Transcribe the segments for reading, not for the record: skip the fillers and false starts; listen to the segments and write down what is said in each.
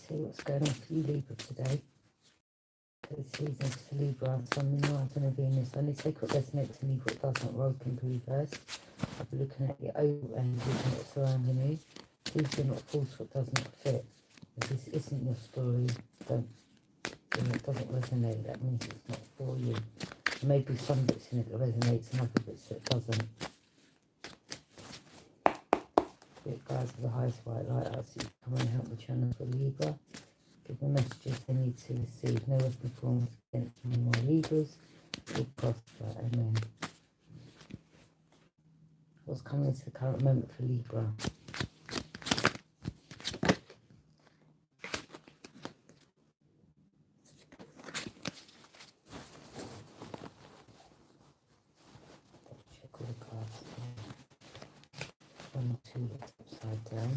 see what's going on for you, Libra, today. The seasons for Libra, Sun, Moon, Mars and Venus. Only take what resonates and leave what doesn't. Roll can be reversed. I'll be looking at your overall energy and what's surrounding you. Please do not force what does not fit. If this isn't your story, don't. When it doesn't resonate, that means it's not for you. There may be some bits in it that resonates and other bits that doesn't. Spirit guides of the highest white light, I see you come and help me channel for Libra. Give the messages they need to receive. No weapon formed against me or Libras will prosper. Amen. What's coming into the current moment for Libra? Check all the cards. 1 or 2 that's upside down.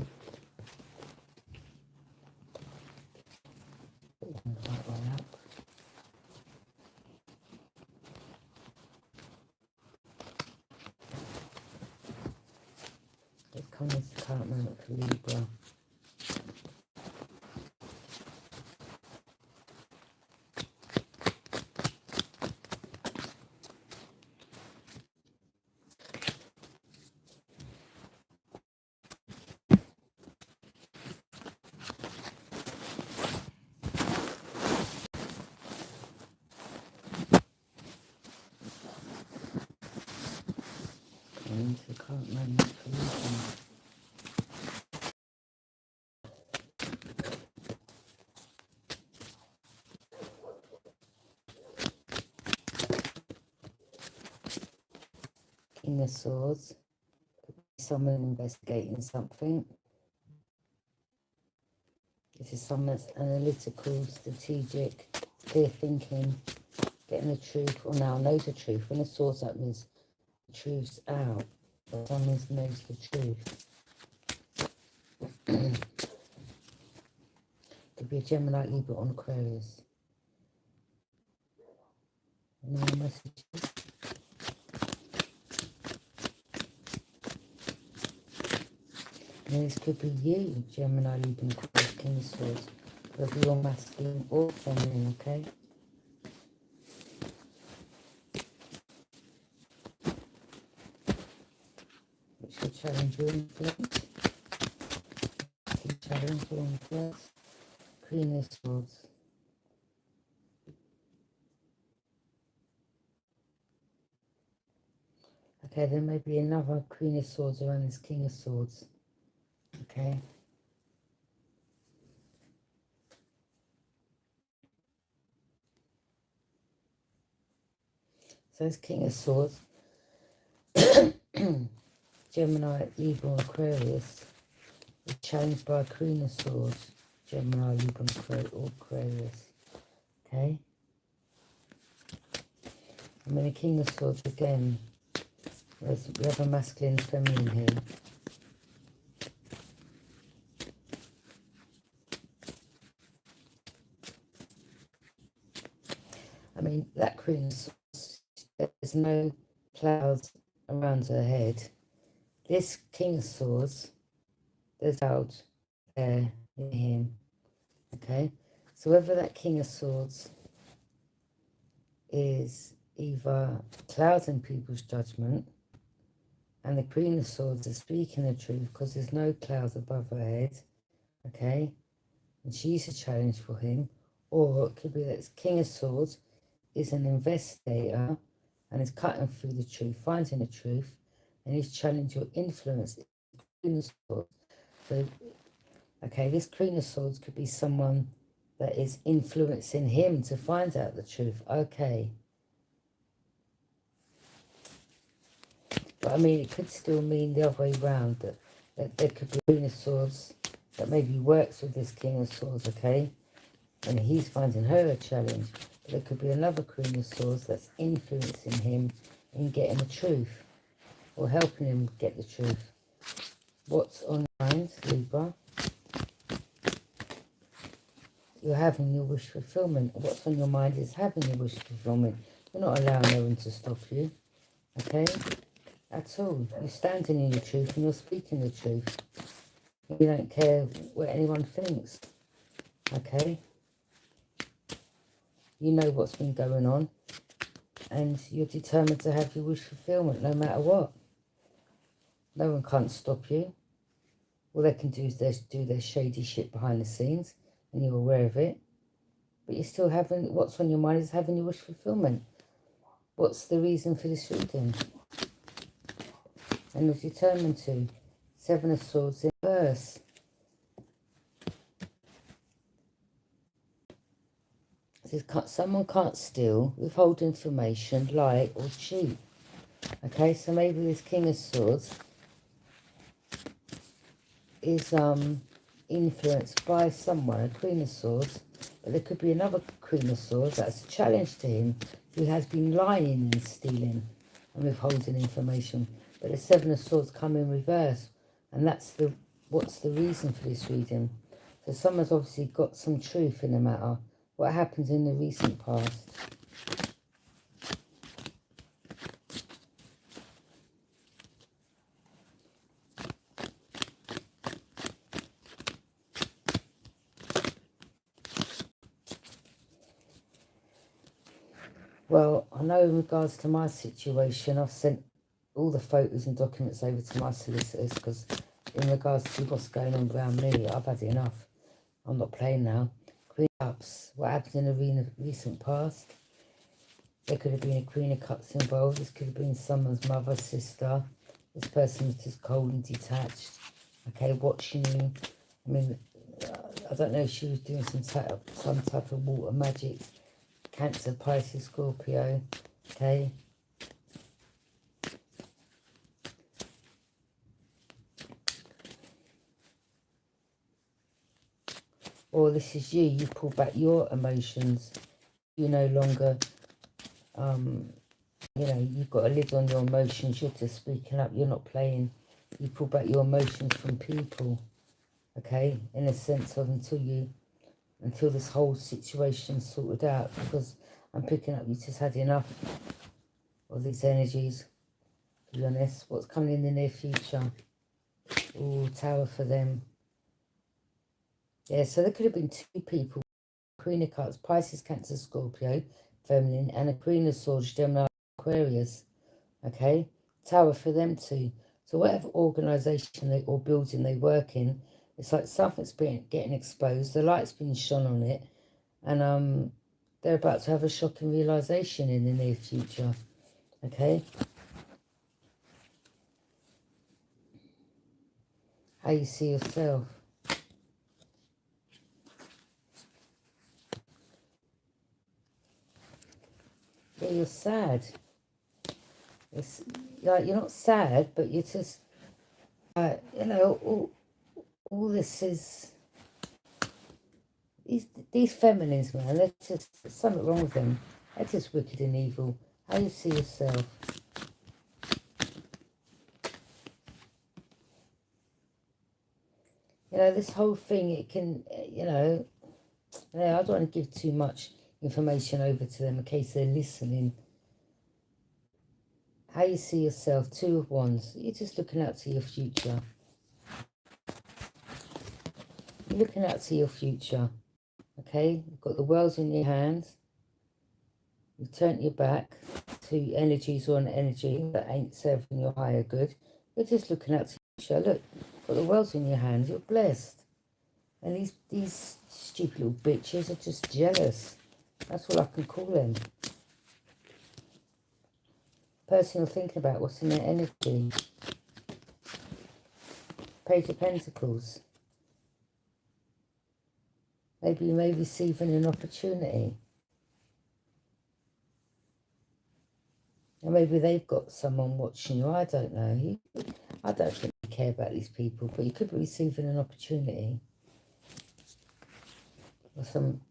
Let's come into the current moment for Libra. Into the current moment for Libra. King of Swords. Someone investigating something. This is someone that's analytical, strategic, clear thinking, getting the truth, or now knows the truth. When the Swords up means the truth's out, but someone knows the truth. Could be a Gemini, Libra, or Aquarius. No messages. And this could be you, Gemini, Libra, Aquarius, King of Swords, whether you're masculine or feminine, okay? Which will challenge your influence. Challenge your influence. Queen of Swords. Okay, there may be another Queen of Swords around this King of Swords. Okay. So it's King of Swords. Gemini, Libra, Aquarius is challenged by Queen of Swords. Gemini, Libra, Aquarius. Okay. And then the King of Swords again. We have a masculine and feminine here. I mean, that Queen of Swords, there's no clouds around her head. This King of Swords, there's clouds there near him. Okay? So whether that King of Swords is either clouding people's judgment, and the Queen of Swords is speaking the truth because there's no clouds above her head, okay? And she's a challenge for him. Or it could be that this King of Swords is an investigator and is cutting through the truth, finding the truth, and he's challenging your influence. Queen of Swords. So, okay, this Queen of Swords could be someone that is influencing him to find out the truth. Okay. But I mean, it could still mean the other way around, that there could be a Queen of Swords that maybe works with this King of Swords, okay? And he's finding her a challenge. But there could be another Queen of Swords that's influencing him in getting the truth, or helping him get the truth. What's on your mind, Libra? You're having your wish fulfillment. What's on your mind is having your wish fulfillment. You're not allowing no one to stop you, okay? At all. You're standing in your truth and you're speaking the truth. You don't care what anyone thinks. Okay? You know what's been going on, and you're determined to have your wish fulfillment no matter what. No one can't stop you. All they can do is do their shady shit behind the scenes, and you're aware of it. But you're still having, what's on your mind is having your wish fulfillment. What's the reason for this reading? And you're determined to. Seven of Swords in reverse. Someone can't steal, withhold information, lie, or cheat. Okay, so maybe this King of Swords is influenced by someone, a Queen of Swords, but there could be another Queen of Swords that's a challenge to him, who has been lying and stealing and withholding information. But the Seven of Swords come in reverse, and that's what's the reason for this reading. So someone's obviously got some truth in the matter. What happens in the recent past? Well, I know in regards to my situation, I've sent all the photos and documents over to my solicitors, because in regards to what's going on around me, I've had enough. I'm not playing now. Queen of Cups. What happened in the recent past? There could have been a Queen of Cups involved. This could have been someone's mother, sister. This person was just cold and detached. Okay, watching you. I mean, I don't know if she was doing some type of water magic. Cancer, Pisces, Scorpio. Okay. Or this is you. You pull back your emotions. You no longer, you know, you've got a lid on your emotions. You're just speaking up. You're not playing. You pull back your emotions from people. Okay, in a sense of until this whole situation's sorted out, because I'm picking up you just had enough of these energies, to be honest. What's coming in the near future? Ooh, Tower for them. Yeah, so there could have been two people, Queen of Cups, Pisces, Cancer, Scorpio, feminine, and a Queen of Swords, Gemini, Aquarius. Okay, Tower for them too. So whatever organisation or building they work in, it's like something's getting exposed, the light's been shone on it, and they're about to have a shocking realisation in the near future. Okay? How you see yourself. Yeah, you're sad. It's like you're not sad, but you're just, you know, all this is... These feminines, man, they're just, there's something wrong with them. They're just wicked and evil. How you see yourself? You know, this whole thing, it can, you know, I don't want to give too much information over to them in case they're listening. How you see yourself, Two of Wands. You're just looking out to your future. You're looking out to your future. Okay? You've got the world in your hands. You've turned your back to energies or an energy that ain't serving your higher good. You're just looking out to your future. Look, you've got the world in your hands. You're blessed. And these stupid little bitches are just jealous. That's all I can call them. Person you're thinking about, what's in their energy? Page of Pentacles. Maybe you may be receiving an opportunity. And maybe they've got someone watching you. I don't know. I don't think you care about these people, but you could be receiving an opportunity. Or someone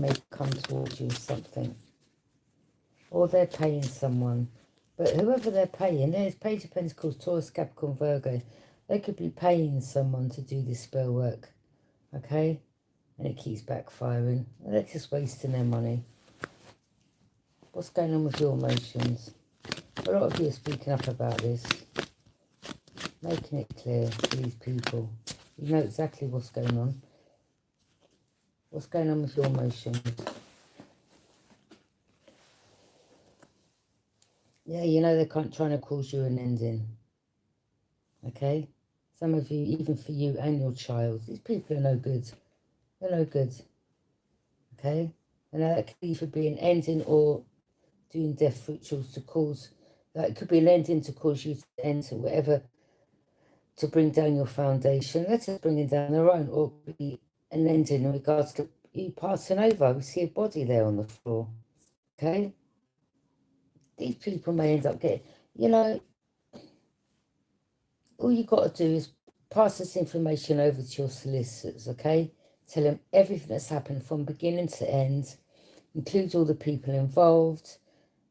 may come towards you with something. Or they're paying someone. But whoever they're paying, there's Page of Pentacles, Taurus, Capricorn, Virgo. They could be paying someone to do this spell work. Okay? And it keeps backfiring. They're just wasting their money. What's going on with your emotions? A lot of you are speaking up about this. Making it clear to these people. You know exactly what's going on. What's going on with your emotions? Yeah, you know they're trying to cause you an ending. Okay? Some of you, even for you and your child, these people are no good. They're no good. Okay? And that could either be an ending or doing death rituals to cause, that it could be an ending to cause you to enter whatever, to bring down your foundation. Let us bring it down their own, or be an ending in regards to you passing over. We see a body there on the floor. Okay? These people may end up getting, you know, all you got to do is pass this information over to your solicitors, okay? Tell them everything that's happened from beginning to end, includes all the people involved.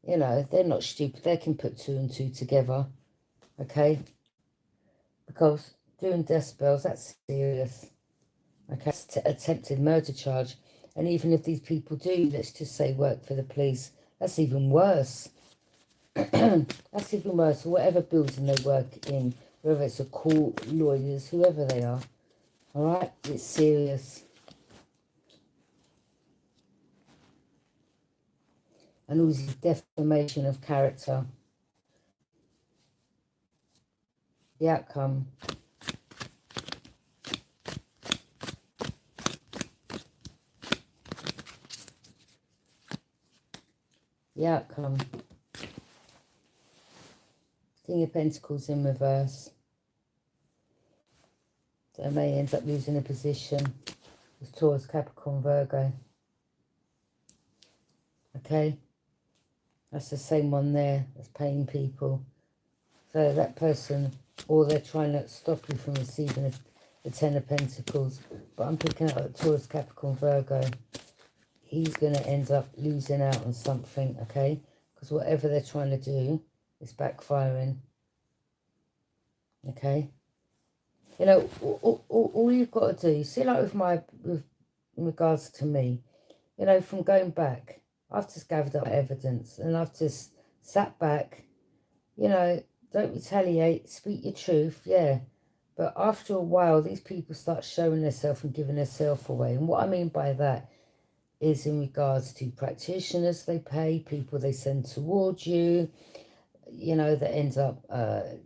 You know, they're not stupid. They can put 2 and 2 together, okay? Because doing death spells, that's serious. Okay, it's attempted murder charge. And even if these people do, let's just say, work for the police, that's even worse. That's even worse. Whatever building they work in, whether it's a court, lawyers, whoever they are. All right? It's serious. And all this defamation of character. The outcome. The outcome. King of Pentacles in reverse. So they may end up losing a position. It's Taurus, Capricorn, Virgo. Okay? That's the same one there that's paying people. So that person, or they're trying to stop you from receiving the 10 of Pentacles. But I'm picking up Taurus, Capricorn, Virgo. He's going to end up losing out on something, okay? Because whatever they're trying to do is backfiring. Okay? You know, all you've got to do, see, like with in regards to me, you know, from going back, I've just gathered up evidence and I've just sat back, you know, don't retaliate, speak your truth, yeah. But after a while, these people start showing themselves and giving themselves away. And what I mean by that is in regards to practitioners they pay, people they send towards you, you know, that ends up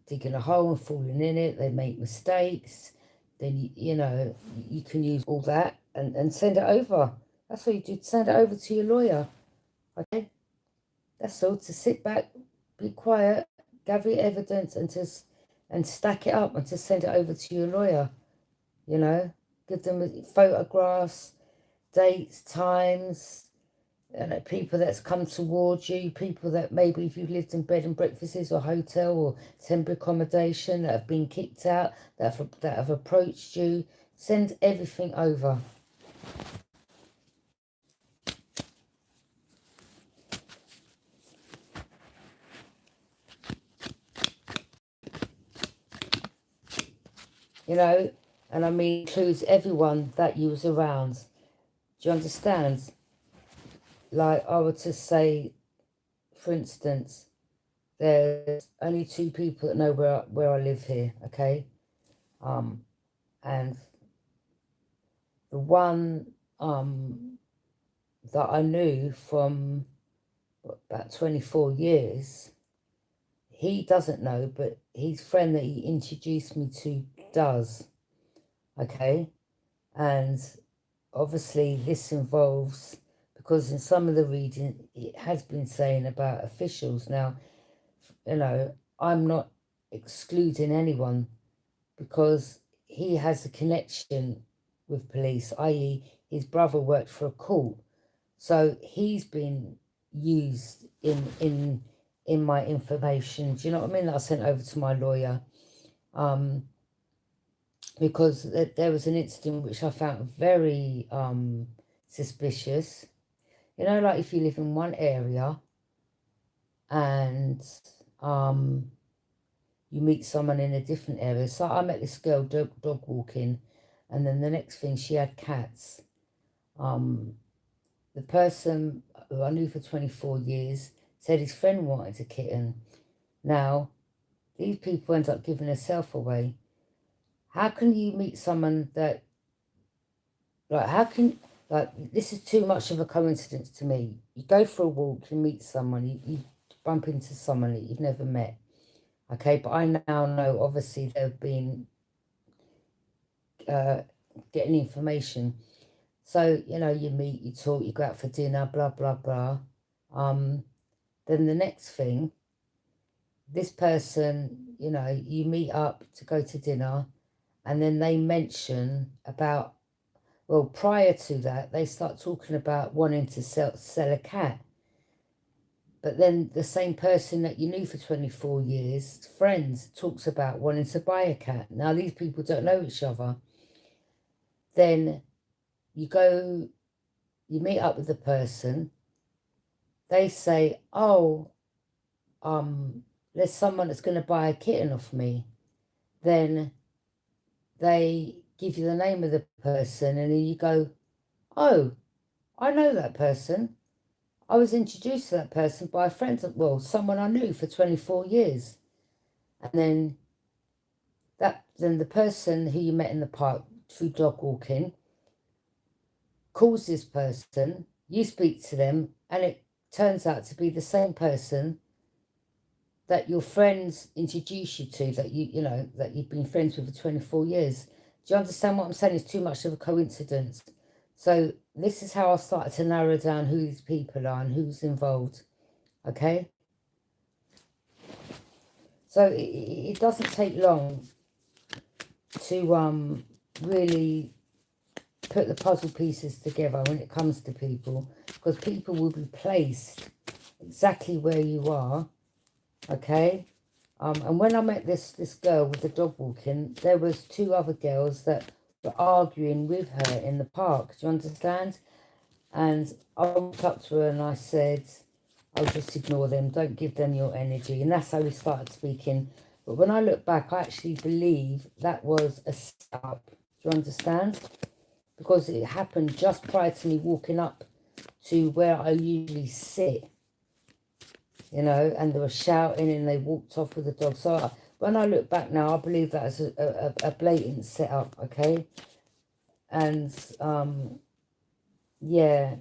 digging a hole and falling in it. They make mistakes. Then, you know, you can use all that and send it over. That's what you do. Send it over to your lawyer. Okay? That's all. To sit back, be quiet, gather your evidence and stack it up and to send it over to your lawyer. You know? Give them photographs, dates, times, people that's come towards you, people that maybe if you've lived in bed and breakfasts or hotel or temporary accommodation that have been kicked out, that have approached you, send everything over. You know, and I mean includes everyone that you was around. Do you understand? Like I would just say, for instance, there's only 2 people that know where I live here, okay? And the one that I knew from about 24 years, he doesn't know, but his friend that he introduced me to does, okay? And obviously this involves, because in some of the reading it has been saying about officials. Now, you know, I'm not excluding anyone because he has a connection with police, i.e. his brother worked for a court. So he's been used in my information. Do you know what I mean? That I sent over to my lawyer. Because there was an incident which I found very suspicious. You know, like if you live in one area and you meet someone in a different area. So I met this girl dog walking, and then the next thing she had cats. The person who I knew for 24 years said his friend wanted a kitten. Now, these people end up giving themselves away. How can you meet someone that, like, how can Like, this is too much of a coincidence to me. You go for a walk, you meet someone, you bump into someone that you've never met. Okay, but I now know, obviously, they've been getting information. So, you know, you meet, you talk, you go out for dinner, blah, blah, blah. Then the next thing, this person, you know, you meet up to go to dinner, and then they mention about, well, prior to that, they start talking about wanting to sell a cat. But then the same person that you knew for 24 years, friends, talks about wanting to buy a cat. Now, these people don't know each other. Then you go, you meet up with the person. They say, oh, there's someone that's going to buy a kitten off me. Then they give you the name of the person, and then you go, oh, I know that person. I was introduced to that person by a friend, well, someone I knew for 24 years. And then the person who you met in the park through dog walking calls this person, you speak to them, and it turns out to be the same person that your friends introduce you to, that you know, that you've been friends with for 24 years. Do you understand what I'm saying? It's too much of a coincidence. So this is how I started to narrow down who these people are and who's involved. Okay? So it doesn't take long to really put the puzzle pieces together when it comes to people, because people will be placed exactly where you are. Okay? And when I met this girl with the dog walking, there was two other girls that were arguing with her in the park. Do you understand? And I walked up to her and I said, "I'll just ignore them. Don't give them your energy." And that's how we started speaking. But when I look back, I actually believe that was a setup. Do you understand? Because it happened just prior to me walking up to where I usually sit. You know, and they were shouting and they walked off with the dog. So when I look back now, I believe that is a blatant setup, okay? And, yeah,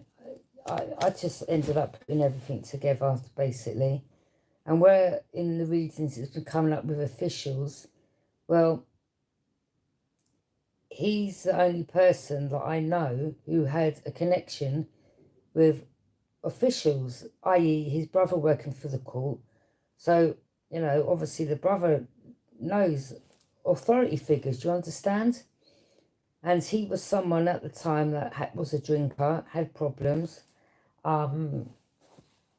I just ended up putting everything together, basically. And where in the readings it's been coming up with officials, well, he's the only person that I know who had a connection with officials, i.e. his brother working for the court. So, you know, obviously the brother knows authority figures, do you understand? And he was someone at the time that was a drinker, had problems, had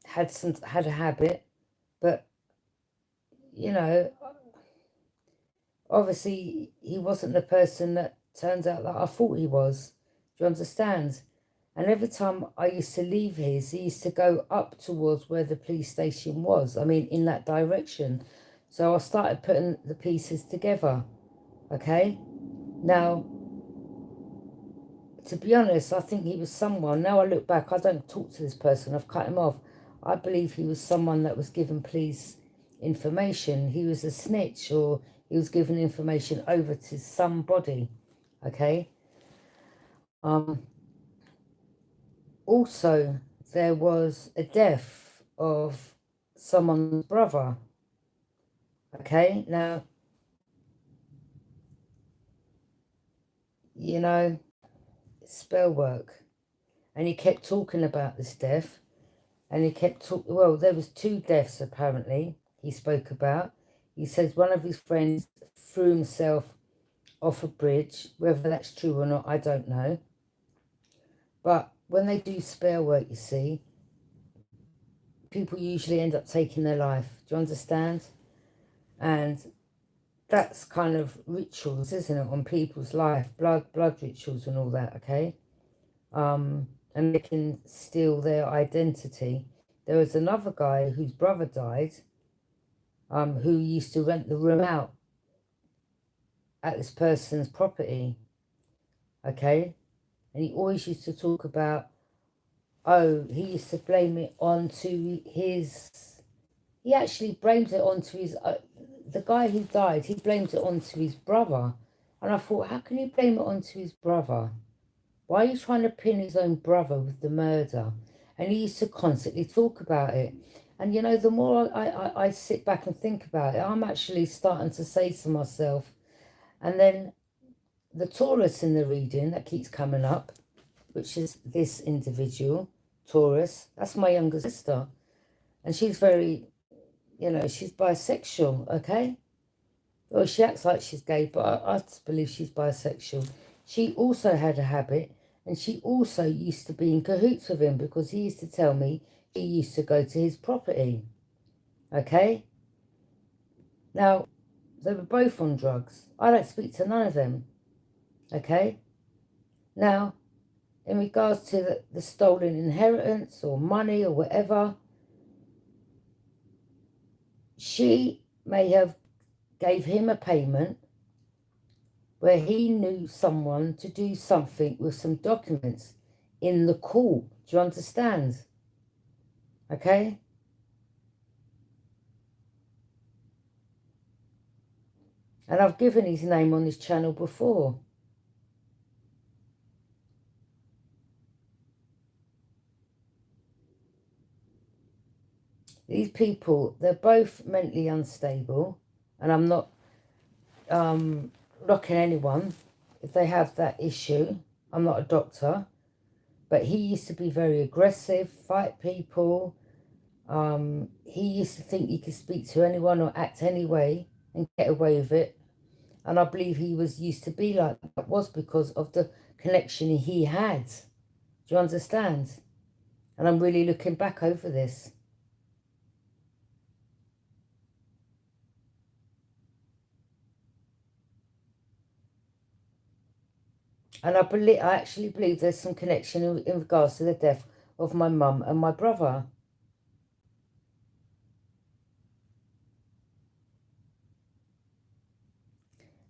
a habit, but, you know, obviously he wasn't the person that turns out that I thought he was. Do you understand? And every time I used to leave his, he used to go up towards where the police station was. I mean, in that direction. So I started putting the pieces together. Okay? Now, to be honest, I think he was someone, now I look back, I don't talk to this person, I've cut him off. I believe he was someone that was given police information. He was a snitch, or he was given information over to somebody. Okay? Also, there was a death of someone's brother. Okay, now, you know, spell work. And he kept talking about this death. And he kept talking, well, there was two deaths apparently he spoke about. He says one of his friends threw himself off a bridge. Whether that's true or not, I don't know. But when they do spell work, you see, people usually end up taking their life. Do you understand? And that's kind of rituals, isn't it, on people's life, blood rituals and all that, okay? And they can steal their identity. There was another guy whose brother died, who used to rent the room out at this person's property, okay? And he always used to talk about, oh, he used to blame it onto his, he actually blamed it onto his, the guy who died, he blamed it onto his brother. And I thought, how can you blame it onto his brother? Why are you trying to pin his own brother with the murder? And he used to constantly talk about it. And you know, the more I sit back and think about it, I'm actually starting to say to myself, and then the Taurus in the reading that keeps coming up, which is this individual, Taurus, that's my younger sister. And she's very, you know, she's bisexual, okay? Well, she acts like she's gay, but I believe she's bisexual. She also had a habit, and she also used to be in cahoots with him because he used to tell me he used to go to his property, okay? Now, they were both on drugs. I don't speak to none of them, okay? Now, in regards to the stolen inheritance or money or whatever, she may have gave him a payment where he knew someone to do something with some documents in the court. Do you understand? Okay? And I've given his name on this channel before. These people, they're both mentally unstable, and I'm not knocking anyone if they have that issue. I'm not a doctor, but he used to be very aggressive, fight people. He used to think he could speak to anyone or act any way and get away with it. And I believe he was used to be like that was because of the connection he had. Do you understand? And I'm really looking back over this. And I actually believe there's some connection in regards to the death of my mum and my brother.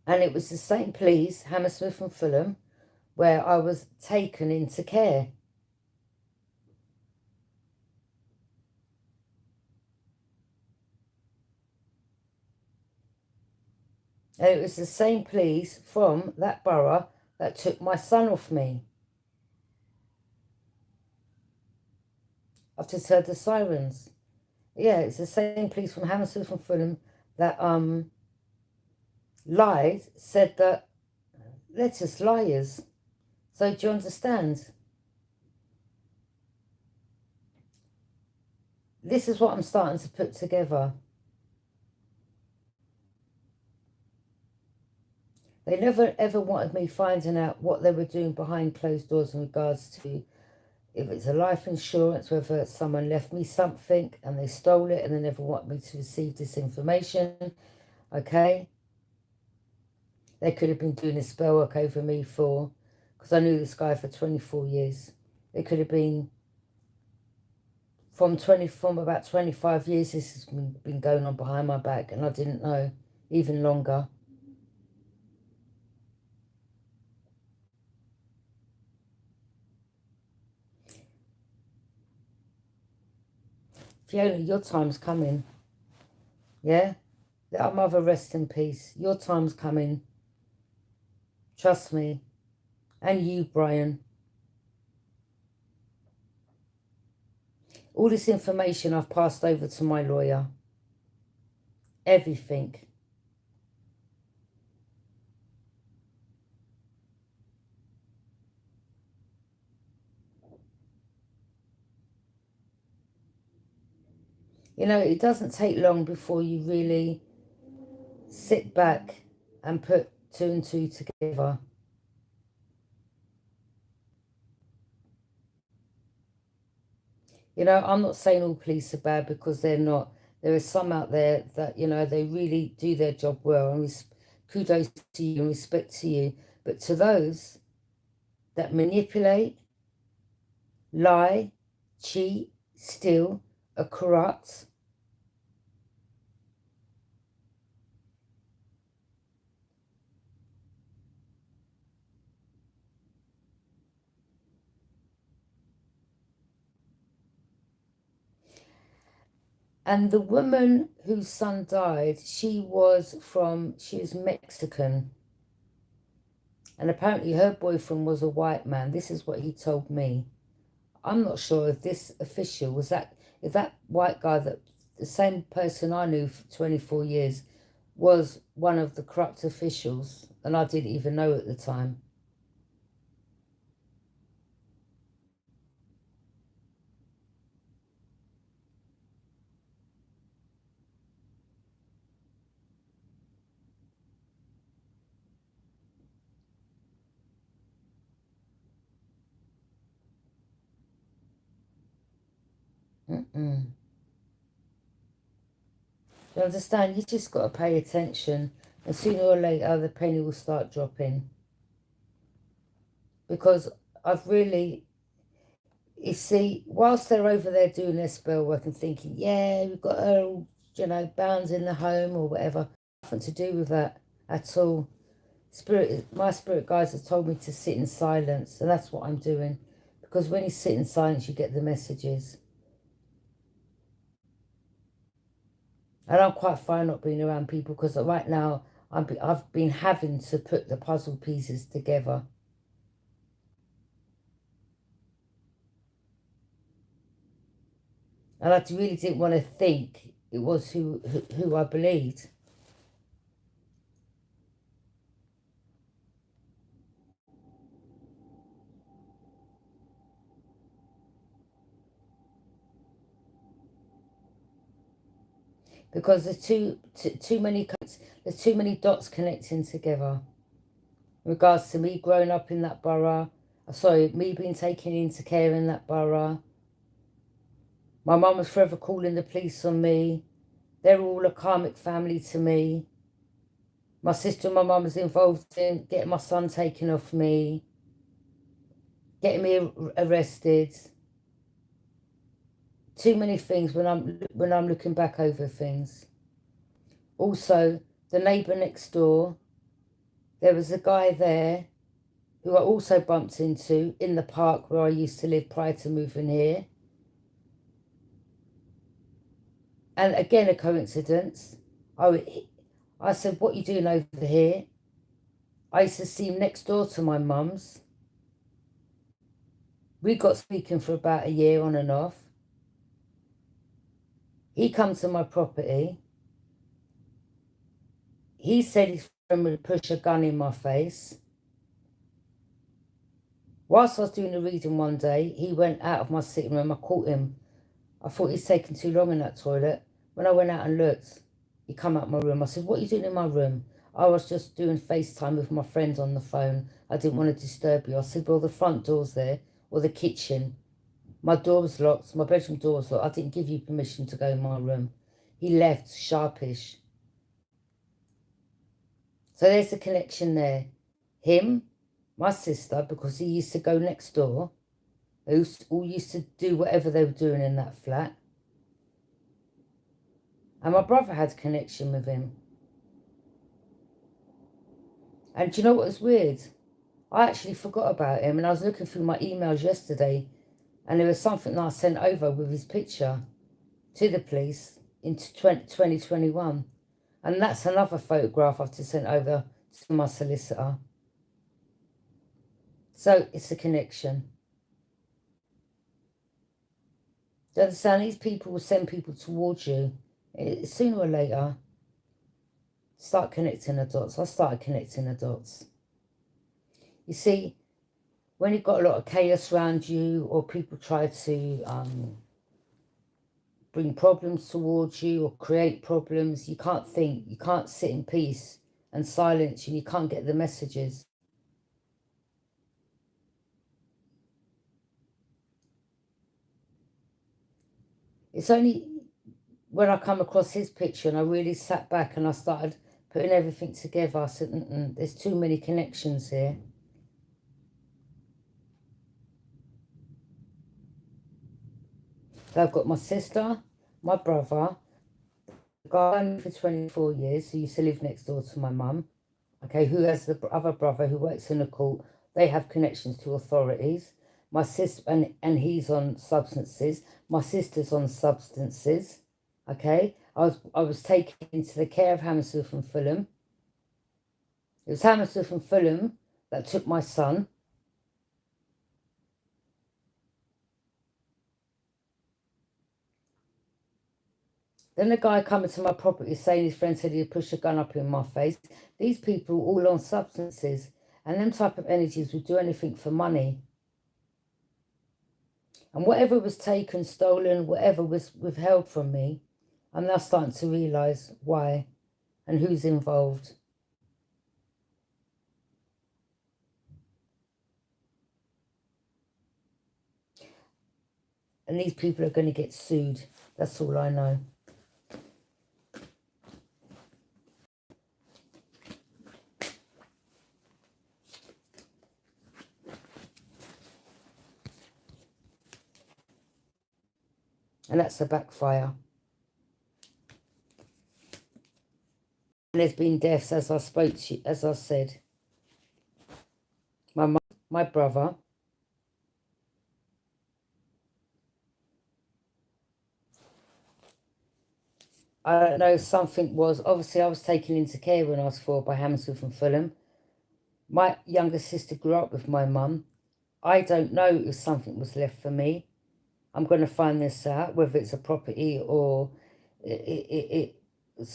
And it was the same place, Hammersmith and Fulham, where I was taken into care. And it was the same police from that borough that took my son off me. I've just heard the sirens. Yeah, it's the same police from Hammersmith and Fulham that lied, said that they're just liars. So do you understand? This is what I'm starting to put together. They never ever wanted me finding out what they were doing behind closed doors in regards to if it's a life insurance, whether someone left me something and they stole it and they never want me to receive this information, okay? They could have been doing a spell work over me because I knew this guy for 24 years. It could have been from about 25 years, this has been going on behind my back and I didn't know, even longer. Fiona, your time's coming. Yeah? Let our mother rest in peace. Your time's coming. Trust me. And you, Brian. All this information I've passed over to my lawyer. Everything. You know, it doesn't take long before you really sit back and put two and two together. You know, I'm not saying all police are bad because they're not. There are some out there that, you know, they really do their job well, and kudos to you and respect to you. But to those that manipulate, lie, cheat, steal, are corrupt, and the woman whose son died, she was Mexican. And apparently her boyfriend was a white man. This is what he told me. I'm not sure if this official was that, if that white guy, that the same person I knew for 24 years, was one of the corrupt officials, and I didn't even know at the time. Mm-mm. You understand? You just got to pay attention, and sooner or later the penny will start dropping. Because I've really, you see, whilst they're over there doing their spell work and thinking, yeah, we've got her all, you know, bound in the home or whatever, nothing to do with that at all. My spirit guides have told me to sit in silence, and that's what I'm doing. Because when you sit in silence, you get the messages. And I'm quite fine not being around people, because right now I've been having to put the puzzle pieces together. And I really didn't want to think it was who I believed. Because there's there's too many dots connecting together. In regards to me growing up in that borough, sorry, me being taken into care in that borough. My mum was forever calling the police on me. They're all a karmic family to me. My sister and my mum was involved in getting my son taken off me, getting me arrested. Too many things when I'm looking back over things. Also, the neighbour next door, there was a guy there who I also bumped into in the park where I used to live prior to moving here. And again, a coincidence. I said, what are you doing over here? I used to see him next door to my mum's. We got speaking for about a year on and off. He come to my property. He said his friend would push a gun in my face. Whilst I was doing the reading one day, he went out of my sitting room. I caught him. I thought he's taking too long in that toilet. When I went out and looked, he come out my room. I said, what are you doing in my room? I was just doing FaceTime with my friend on the phone. I didn't want to disturb you. I said, well, the front door's there, or the kitchen. My door was locked. My bedroom door was locked. I didn't give you permission to go in my room. He left sharpish. So there's a connection there. Him, my sister, because he used to go next door, who all used to do whatever they were doing in that flat. And my brother had a connection with him. And do you know what was weird? I actually forgot about him, and I was looking through my emails yesterday, and there was something that I sent over with his picture to the police in 2021. And that's another photograph I've just sent over to my solicitor. So it's a connection. Do you understand? These people will send people towards you. Sooner or later, start connecting the dots. I started connecting the dots. You see, when you've got a lot of chaos around you, or people try to bring problems towards you or create problems, you can't think, you can't sit in peace and silence, and you can't get the messages. It's only when I come across his picture and I really sat back and I started putting everything together, I said, there's too many connections here. So I've got my sister, my brother, the guy I knew for 24 years who used to live next door to my mum, okay, who has the other brother who works in the court. They have connections to authorities. My sister, and he's on substances. My sister's on substances, okay. I was taken into the care of Hammersmith and Fulham. It was Hammersmith and Fulham that took my son. Then the guy coming to my property saying his friend said he'd push a gun up in my face. These people all on substances, and them type of energies would do anything for money. And whatever was taken, stolen, whatever was withheld from me, I'm now starting to realise why and who's involved. And these people are going to get sued. That's all I know. And that's a backfire. And there's been deaths, as I spoke to you, as I said. My mum, my brother. I don't know, something was, obviously I was taken into care when I was 4 by Hammersmith and Fulham. My younger sister grew up with my mum. I don't know if something was left for me. I'm going to find this out, whether it's a property or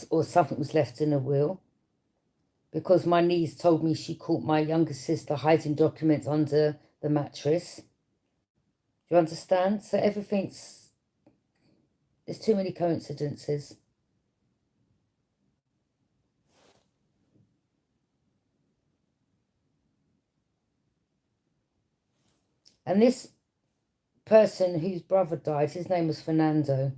or something was left in a will. Because my niece told me she caught my younger sister hiding documents under the mattress. Do you understand? So everything's... There's too many coincidences. And this person whose brother died, his name was Fernando.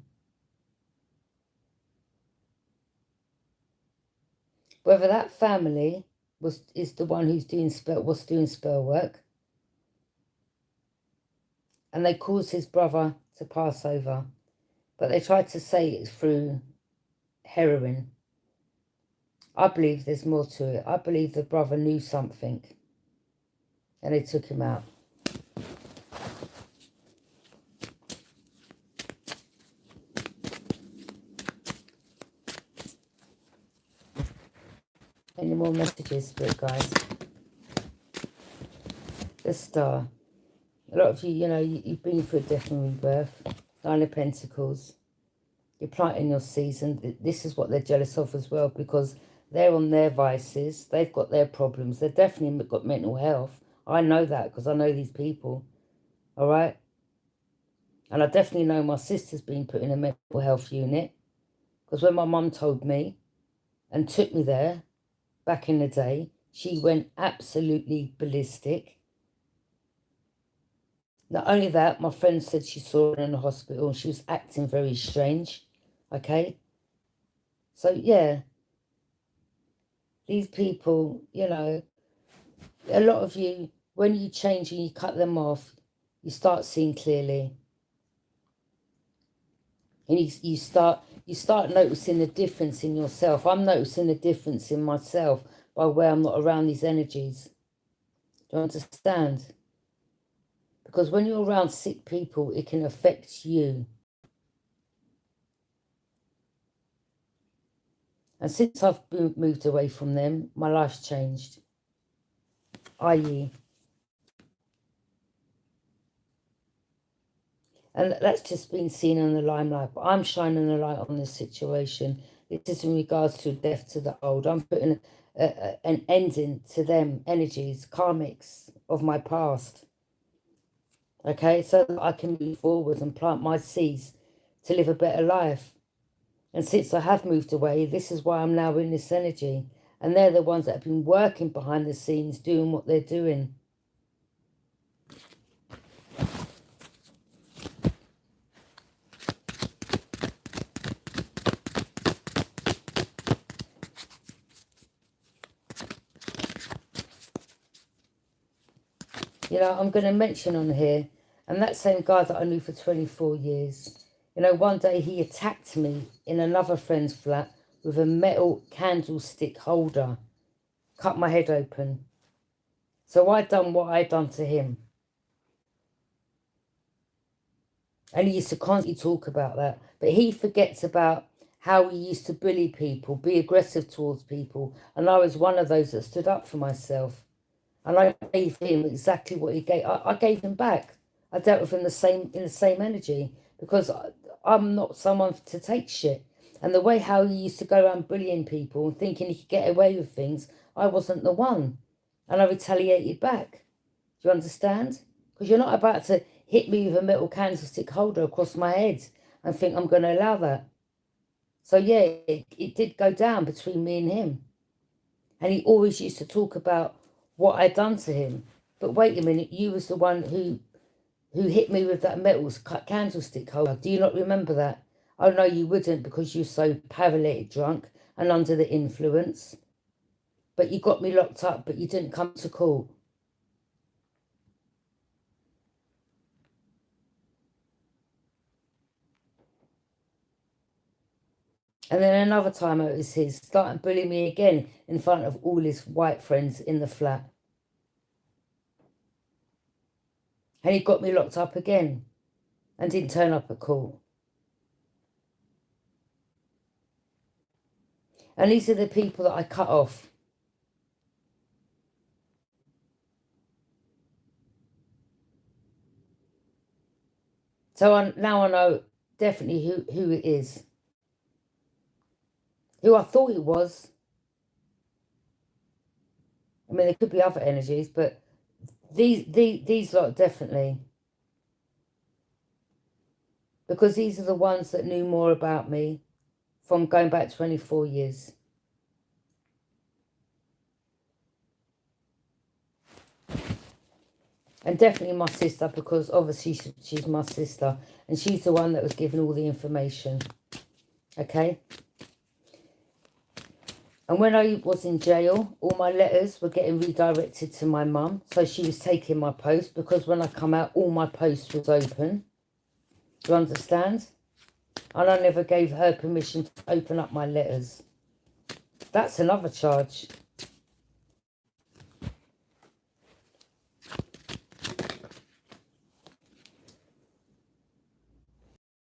Whether that family is the one who's doing spell work, and they caused his brother to pass over, but they tried to say it's through heroin. I believe there's more to it. I believe the brother knew something, and they took him out. Any more messages, Spirit guys? The Star. A lot of you, you know, you've been through a death and rebirth. 9 of Pentacles. You're planting your season. This is what they're jealous of as well, because they're on their vices. They've got their problems. They've definitely got mental health. I know that because I know these people. All right? And I definitely know my sister's been put in a mental health unit. Because when my mum told me and took me there back in the day, she went absolutely ballistic. Not only that, my friend said she saw her in the hospital and she was acting very strange. Okay? So, yeah. These people, you know, a lot of you, when you change and you cut them off, you start seeing clearly. And you start noticing the difference in yourself. I'm noticing the difference in myself by where I'm not around these energies. Do you understand? Because when you're around sick people, it can affect you. And since I've moved away from them, my life's changed. I.e. And that's just been seen in the limelight. But I'm shining a light on this situation. It is in regards to death to the old. I'm putting an ending to them energies, karmics of my past. Okay, so that I can move forward and plant my seeds to live a better life. And since I have moved away, this is why I'm now in this energy. And they're the ones that have been working behind the scenes, doing what they're doing. You know, I'm going to mention on here, and that same guy that I knew for 24 years, you know, one day he attacked me in another friend's flat with a metal candlestick holder, cut my head open. So I done what I done to him. And he used to constantly talk about that. But he forgets about how he used to bully people, be aggressive towards people. And I was one of those that stood up for myself. And I gave him exactly what he gave. I gave him back. I dealt with him in the same energy, because I'm not someone to take shit. And the way how he used to go around bullying people and thinking he could get away with things, I wasn't the one. And I retaliated back. Do you understand? Because you're not about to hit me with a metal candlestick holder across my head and think I'm going to allow that. So yeah, it did go down between me and him. And he always used to talk about what I'd done to him. But wait a minute, you was the one who hit me with that metal candlestick holder. Do you not remember that? Oh no, you wouldn't, because you're so paralytic drunk and under the influence. But you got me locked up, but you didn't come to court. And then another time it was his starting bullying me again in front of all his white friends in the flat. And he got me locked up again and didn't turn up at court. And these are the people that I cut off. So now I know definitely who it is. Who I thought it was. I mean, there could be other energies, but these lot definitely. Because these are the ones that knew more about me from going back 24 years. And definitely my sister, because obviously she's my sister. And she's the one that was given all the information. Okay? And when I was in jail, all my letters were getting redirected to my mum. So she was taking my post, because when I come out, all my post was open. Do you understand? And I never gave her permission to open up my letters. That's another charge.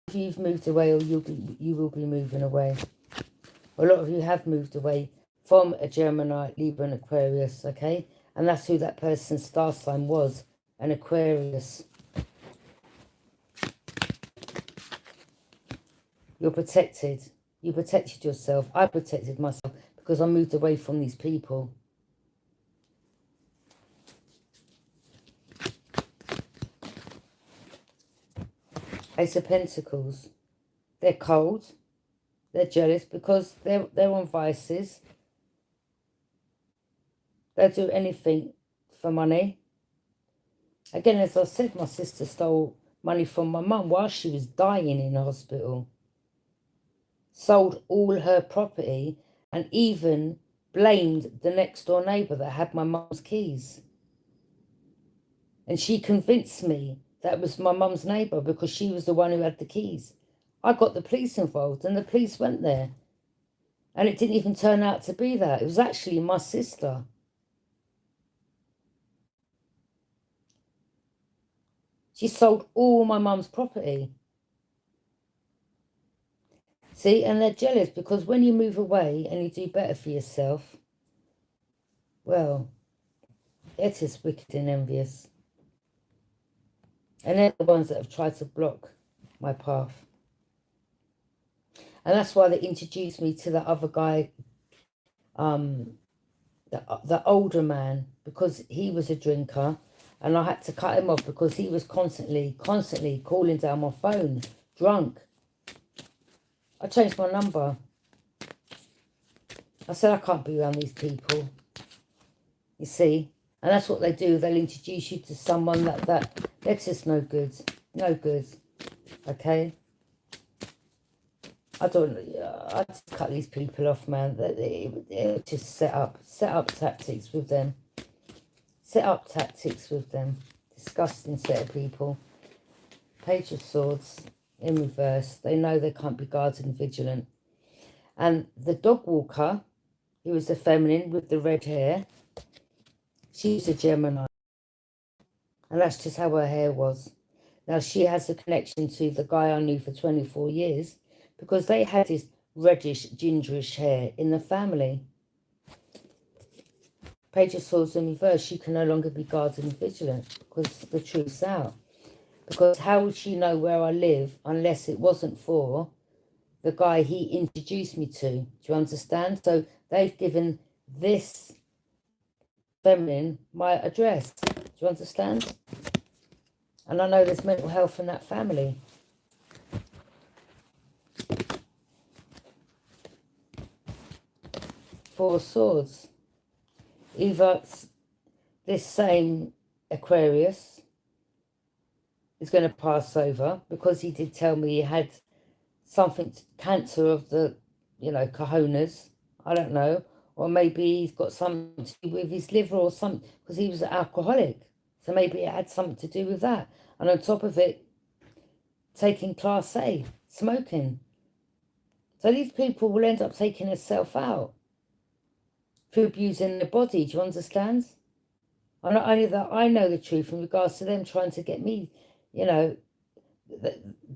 If you've moved away, or you will be moving away. A lot of you have moved away from a Gemini, Libra and Aquarius, okay? And that's who that person's star sign was, an Aquarius. You're protected. You protected yourself. I protected myself because I moved away from these people. Ace of Pentacles. They're cold. They're jealous because they're on vices. They'll do anything for money. Again, as I said, my sister stole money from my mum while she was dying in hospital. Sold all her property and even blamed the next door neighbour that had my mum's keys. And she convinced me that was my mum's neighbour because she was the one who had the keys. I got the police involved and the police went there. And it didn't even turn out to be that. It was actually my sister. She sold all my mum's property. See, and they're jealous because when you move away and you do better for yourself, well, it is wicked and envious. And they're the ones that have tried to block my path. And that's why they introduced me to the other guy, the older man, because he was a drinker. And I had to cut him off because he was constantly calling down my phone, drunk. I changed my number. I said, I can't be around these people. You see? And that's what they do. They'll introduce you to someone they're just no good. No good. Okay? I just cut these people off, man. They're just set up tactics with them. Set up tactics with them. Disgusting set of people. Page of Swords in reverse. They know they can't be guarded and vigilant. And the dog walker, who was the feminine with the red hair, she's a Gemini. And that's just how her hair was. Now, she has a connection to the guy I knew for 24 years because they had this reddish, gingerish hair in the family. Page of Swords in reverse, she can no longer be guarded and vigilant because the truth's out. Because how would she know where I live unless it wasn't for the guy he introduced me to? Do you understand? So they've given this feminine my address. Do you understand? And I know there's mental health in that family. Four of Swords. Either this same Aquarius is going to pass over, because he did tell me he had something, cancer of the, cojones, I don't know, or maybe he's got something to do with his liver or something, because he was an alcoholic, so maybe it had something to do with that. And on top of it, taking Class A, smoking. So these people will end up taking themselves out through abusing their body, do you understand? And not only that, I know the truth in regards to them trying to get me, the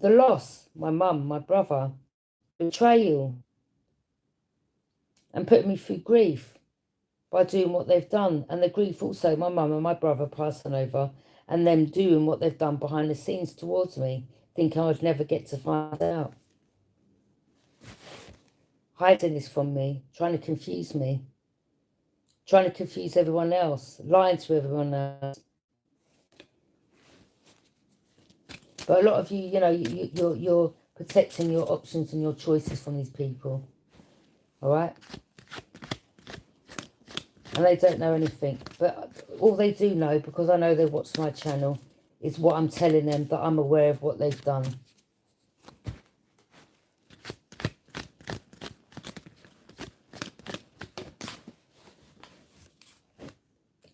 loss, my mum, my brother, betrayal, and putting me through grief by doing what they've done. And the grief also, my mum and my brother passing over, and them doing what they've done behind the scenes towards me, thinking I'd never get to find out. Hiding this from me, trying to confuse me, trying to confuse everyone else, lying to everyone else. But a lot of you, you're protecting your options and your choices from these people. All right? And they don't know anything. But all they do know, because I know they watch my channel, is what I'm telling them, that I'm aware of what they've done.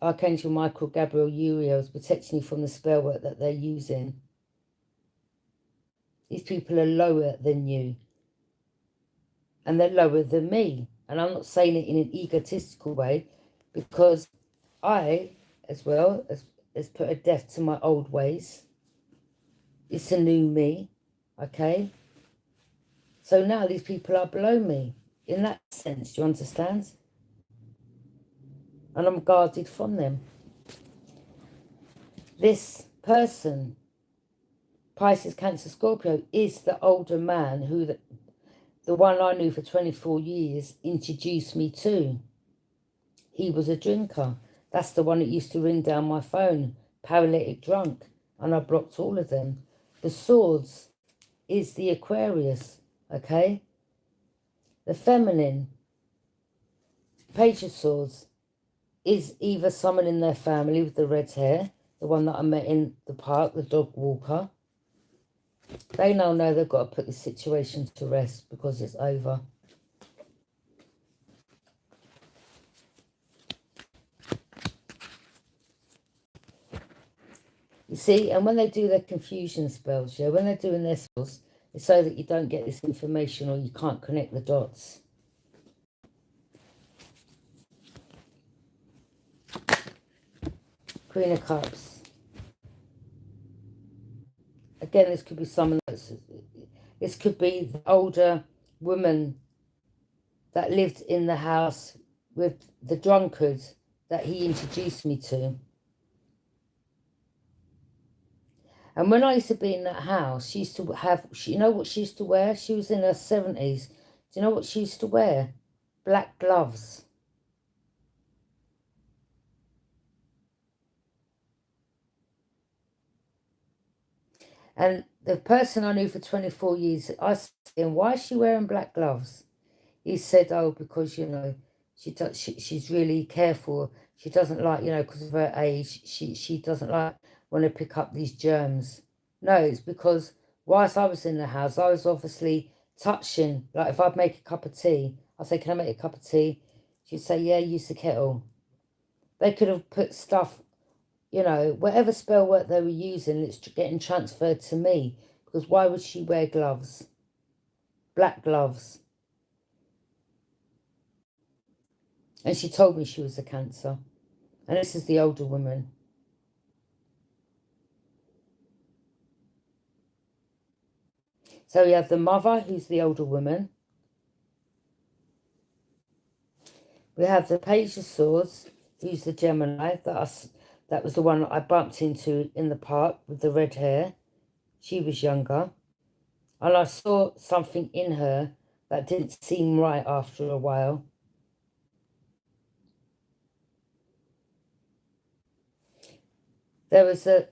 Archangel Michael, Gabriel, Uriel is protecting you from the spell work that they're using. These people are lower than you. And they're lower than me. And I'm not saying it in an egotistical way, because I, as well, has put a death to my old ways. It's a new me, okay? So now these people are below me. In that sense, do you understand? And I'm guarded from them. This person, Pisces, Cancer, Scorpio, is the older man who the one I knew for 24 years introduced me to. He was a drinker. That's the one that used to ring down my phone, paralytic drunk, and I blocked all of them. The Swords is the Aquarius, okay? The feminine, Page of Swords, is either someone in their family with the red hair, the one that I met in the park, the dog walker. They now know they've got to put this situation to rest because it's over. You see, and when they do their confusion spells, when they're doing their spells, it's so that you don't get this information or you can't connect the dots. Queen of Cups. Again, this could be someone this could be the older woman that lived in the house with the drunkard that he introduced me to. And when I used to be in that house, she used to have, you know what she used to wear? She was in her 70s. Do you know what she used to wear? Black gloves. And the person I knew for 24 years, I asked him, why is she wearing black gloves? He said, oh, because, she's really careful. She doesn't like, because of her age, she doesn't like want to pick up these germs. No, it's because whilst I was in the house, I was obviously touching, like if I'd make a cup of tea, I'd say, can I make a cup of tea? She'd say, yeah, use the kettle. They could have put stuff, whatever spell work they were using, it's getting transferred to me. Because why would she wear gloves? Black gloves. And she told me she was a Cancer. And this is the older woman. So we have the mother, who's the older woman. We have the Page of Swords, who's the Gemini, that was the one that I bumped into in the park with the red hair. She was younger. And I saw something in her that didn't seem right after a while. There was a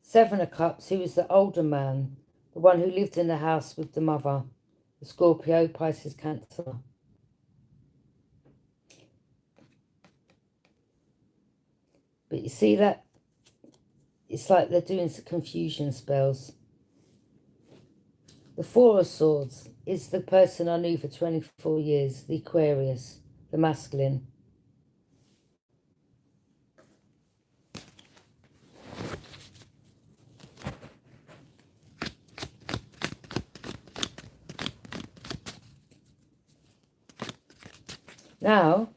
Seven of Cups, who was the older man, the one who lived in the house with the mother, the Scorpio, Pisces, Cancer. But you see that? It's like they're doing some confusion spells. The Four of Swords is the person I knew for 24 years, the Aquarius, the masculine. Now,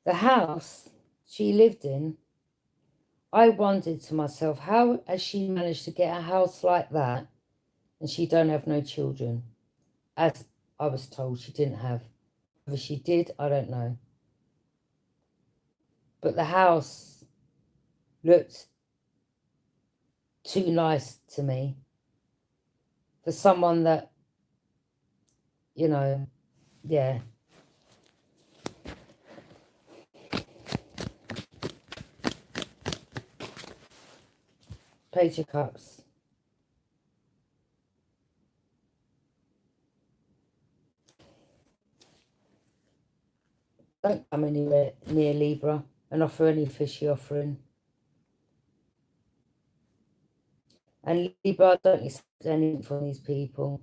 the house she lived in, I wondered to myself, how has she managed to get a house like that and she don't have no children? As I was told she didn't have. Whether she did, I don't know. But the house looked too nice to me for someone that, you know, yeah. Page of Cups. Don't come anywhere near Libra and offer any fishy offering. And Libra, don't accept anything from these people.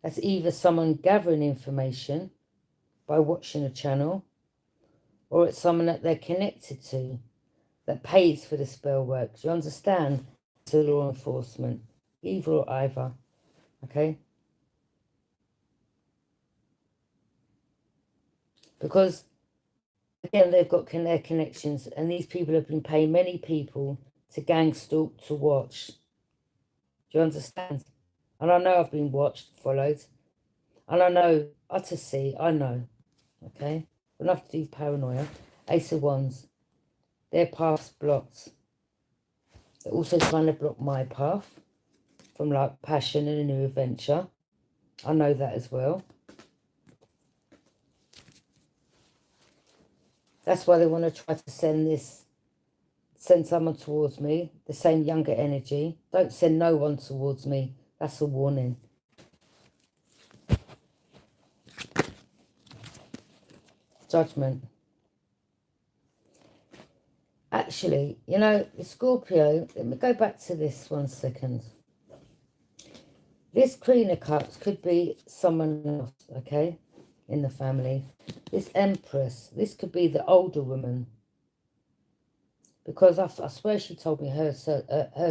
That's either someone gathering information by watching a channel, or it's someone that they're connected to that pays for the spell work. Do you understand? To law enforcement, either or either. Okay? Because, again, they've got their connections, and these people have been paying many people to gang stalk, to watch. Do you understand? And I know I've been watched, followed. And I know, to see, I know. Okay? Enough to do with paranoia. Ace of Wands. Their path's blocked. They're also trying to block my path from, like, passion and a new adventure. I know that as well. That's why they want to try to send someone towards me, the same younger energy. Don't send no one towards me. That's a warning. Judgment. Actually, you know, the Scorpio, let me go back to this 1 second. This Queen of Cups could be someone else, okay, in the family. This Empress, this could be the older woman. Because I swear she told me her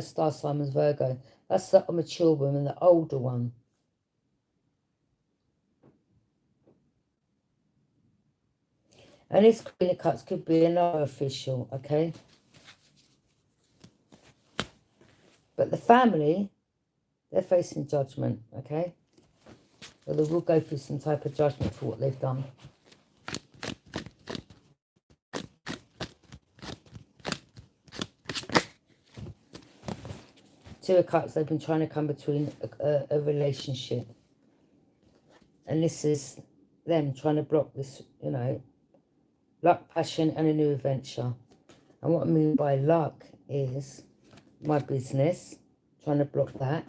star sign was Virgo. That's the mature woman, the older one. And this Queen of Cups could be another official, okay? But the family, they're facing judgment, okay? So they will go through some type of judgment for what they've done. Two of Cups, they've been trying to come between a relationship. And this is them trying to block this, you know, luck, passion, and a new adventure. And what I mean by luck is my business, trying to block that,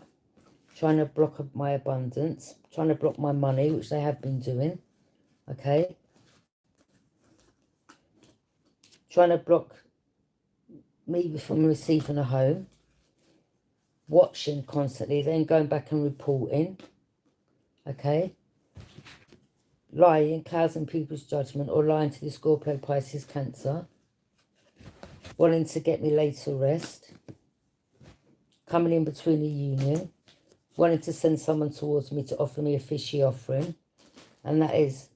trying to block my abundance, trying to block my money, which they have been doing, okay? Trying to block me from receiving a home, watching constantly, then going back and reporting, okay? Lying, clouding people's judgment, or lying to the Scorpio, Pisces, Cancer, wanting to get me laid to rest, coming in between a union, wanting to send someone towards me to offer me a fishy offering, and that is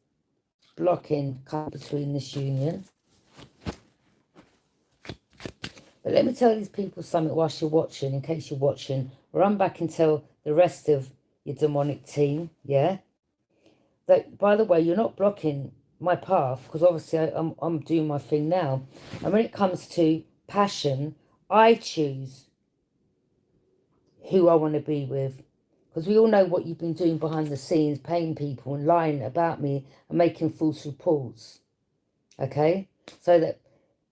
blocking coming between this union. But let me tell these people something whilst you're watching, in case you're watching. Run back and tell the rest of your demonic team, yeah? That, by the way, you're not blocking my path, because obviously I'm doing my thing now. And when it comes to passion, I choose who I want to be with. Because we all know what you've been doing behind the scenes, paying people and lying about me and making false reports. Okay? So that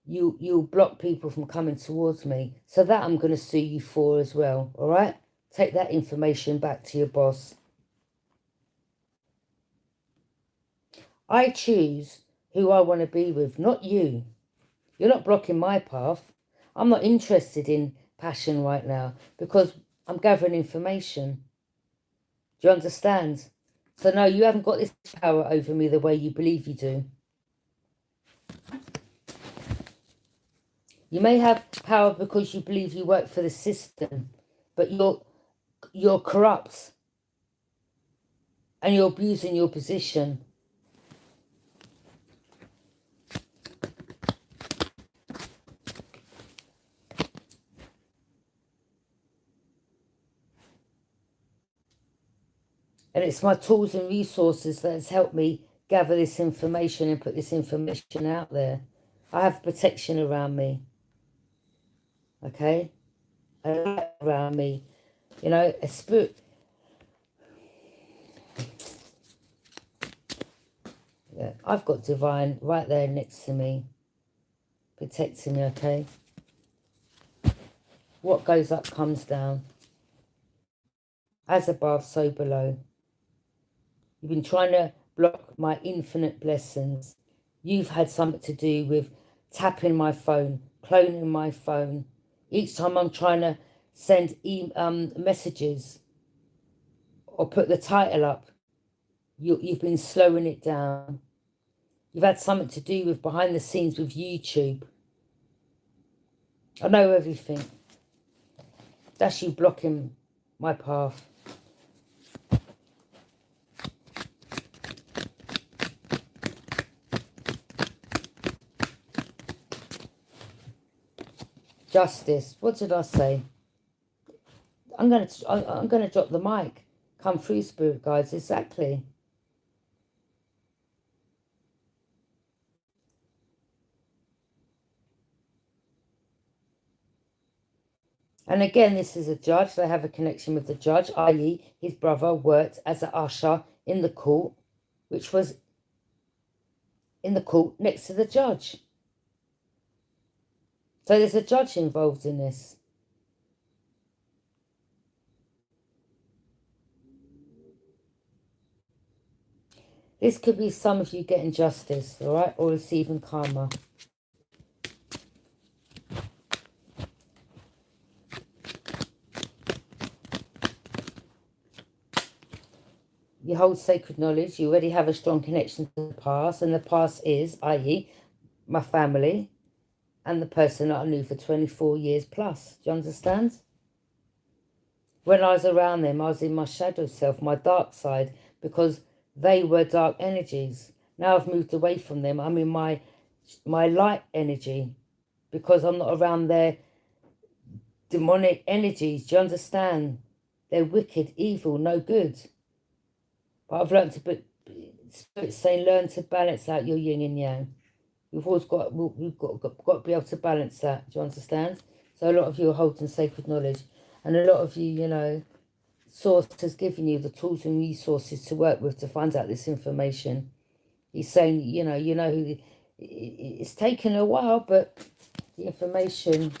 you'll block people from coming towards me. So that I'm going to sue you for as well. All right? Take that information back to your boss. I choose who I want to be with, not you. You're not blocking my path. I'm not interested in passion right now because I'm gathering information. Do you understand? So no, you haven't got this power over me the way you believe you do. You may have power because you believe you work for the system, but you're corrupt and you're abusing your position. And it's my tools and resources that has helped me gather this information and put this information out there. I have protection around me. Okay? A light around me. You know, a spirit. Yeah, I've got divine right there next to me. Protecting me, okay? What goes up comes down. As above, so below. You've been trying to block my infinite blessings. You've had something to do with tapping my phone, cloning my phone. Each time I'm trying to send messages or put the title up, you've been slowing it down. You've had something to do with behind the scenes with YouTube. I know everything. That's you blocking my path. Justice. What did I say? I'm gonna drop the mic. Come through, spirit guides. Exactly. And again, this is a judge. They have a connection with the judge, i.e. his brother worked as an usher in the court, which was in the court next to the judge. So there's a judge involved in this. This could be some of you getting justice, all right, or receiving karma. You hold sacred knowledge. You already have a strong connection to the past, and the past is, i.e., my family and the person that I knew for 24 years plus. Do you understand? When I was around them, I was in my shadow self, my dark side, because they were dark energies. Now I've moved away from them. I'm in my light energy because I'm not around their demonic energies. Do you understand? They're wicked, evil, no good. But I've learned to put, Spirit's saying, learn to balance out your yin and yang. We've got to be able to balance that. Do you understand? So a lot of you are holding sacred knowledge. And a lot of you, you know, Source has given you the tools and resources to work with to find out this information. He's saying, you know who it's taken a while, but the information.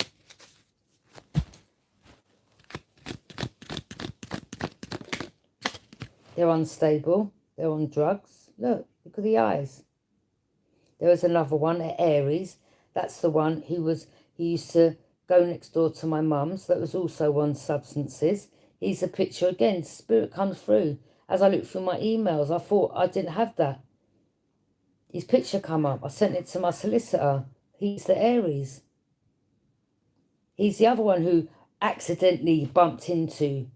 They're unstable. They're on drugs. Look at the eyes. There was another one, Aries. That's the one he used to go next door to my mum's. That was also on substances. He's a picture again. Spirit comes through. As I looked through my emails, I thought I didn't have that. His picture come up. I sent it to my solicitor. He's the Aries. He's the other one who accidentally bumped into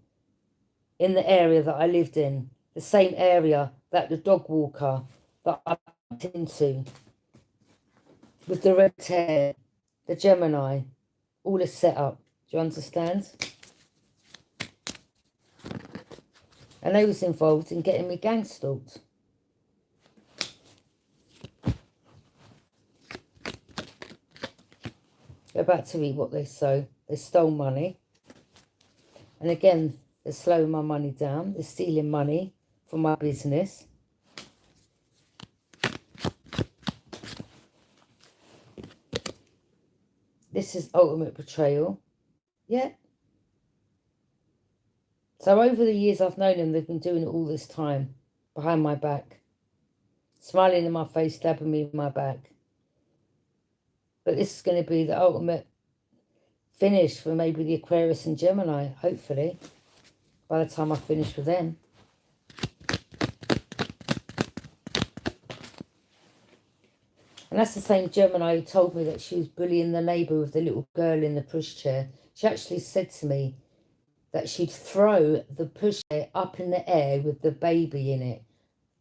in the area that I lived in. The same area that the dog walker that I bumped into. With the red hair, the Gemini. all a setup. Do you understand? And they was involved in getting me gang stalked. They're about to read what they sow. They stole money. And again, they're slowing my money down. They're stealing money from my business. This is ultimate betrayal. Yeah. So over the years I've known them, they've been doing it all this time. Behind my back. Smiling in my face, stabbing me in my back. But this is going to be the ultimate finish for maybe the Aquarius and Gemini, hopefully, by the time I finish with them. And that's the same Gemini who told me that she was bullying the neighbour with the little girl in the pushchair. She actually said to me that she'd throw the pushchair up in the air with the baby in it.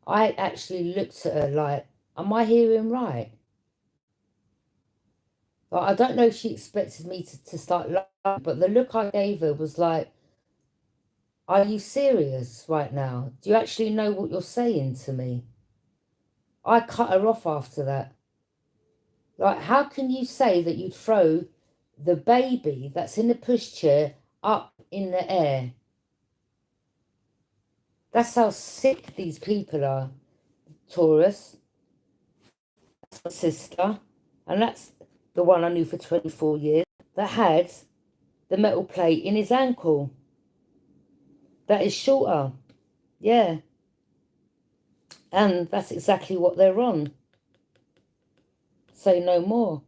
I actually looked at her like, am I hearing right? Like, I don't know if she expected me to start laughing, but the look I gave her was like, are you serious right now? Do you actually know what you're saying to me? I cut her off after that. Like, how can you say that you'd throw the baby that's in the pushchair up in the air? That's how sick these people are, Taurus. That's my sister. And that's the one I knew for 24 years that had the metal plate in his ankle. That is shorter. Yeah. And that's exactly what they're on. Say no more.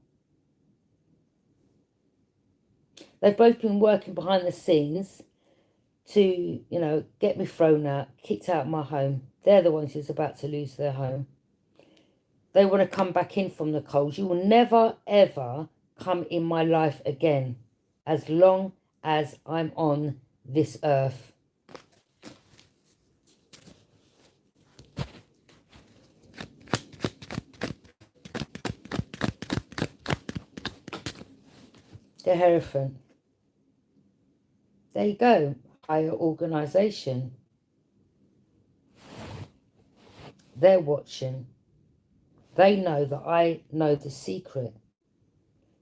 They've both been working behind the scenes to, you know, get me thrown out, kicked out of my home. They're the ones who's about to lose their home. They want to come back in from the coals. You will never, ever come in my life again as long as I'm on this earth. The Hierophant. There you go. Higher organisation. They're watching. They know that I know the secret.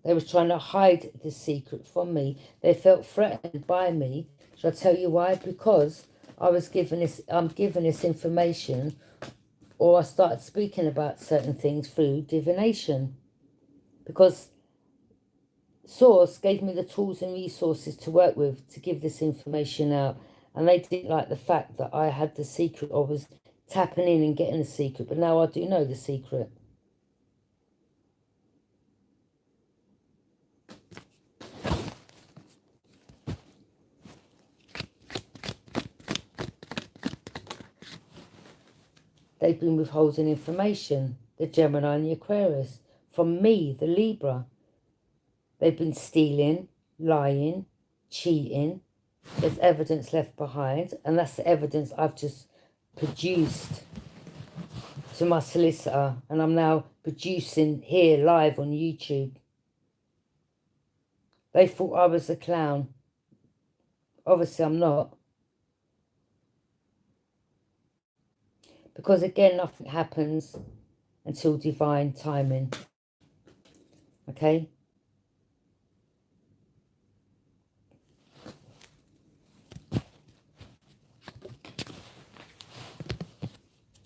They was trying to hide the secret from me. They felt threatened by me. Shall I tell you why? Because I'm given this information, or I started speaking about certain things through divination. Because Source gave me the tools and resources to work with to give this information out. And they didn't like the fact that I had the secret, or was tapping in and getting the secret. But now I do know the secret. They've been withholding information, the Gemini and the Aquarius, from me, the Libra. They've been stealing, lying, cheating. There's evidence left behind, and that's the evidence I've just produced to my solicitor, and I'm now producing here live on YouTube. They thought I was a clown. Obviously, I'm not. Because again, nothing happens until divine timing. Okay?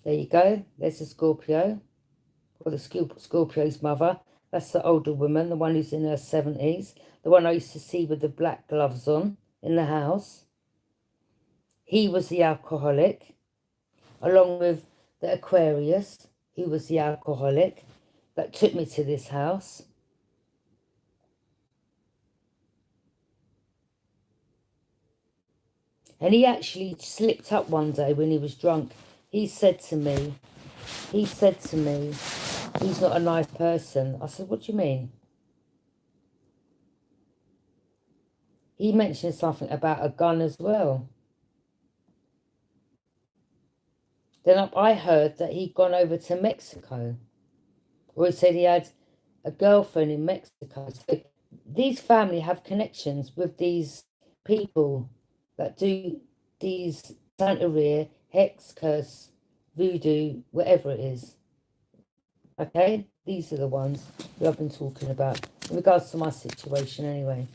There you go. There's the Scorpio, or the Scorpio's mother. That's the older woman, the one who's in her 70s. The one I used to see with the black gloves on in the house. He was the alcoholic, along with the Aquarius. He was the alcoholic that took me to this house. And he actually slipped up one day when he was drunk. He said to me, he's not a nice person. I said, what do you mean? He mentioned something about a gun as well. Then I heard that he'd gone over to Mexico. Or he said he had a girlfriend in Mexico. So these family have connections with these people that do these Santeria, hex, curse, voodoo, whatever it is. Okay? These are the ones that I've been talking about in regards to my situation anyway.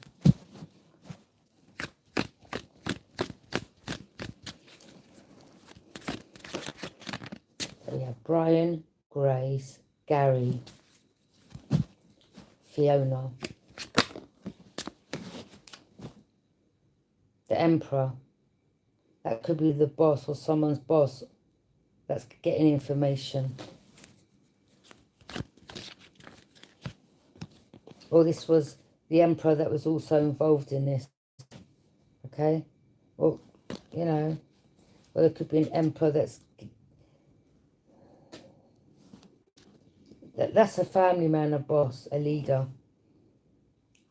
So we have Brian, Grace, Gary, Fiona, the Emperor. That could be the boss or someone's boss that's getting information. Or this was the Emperor that was also involved in this. Okay? Well, you know, or there could be an Emperor that's a family man, a boss, a leader.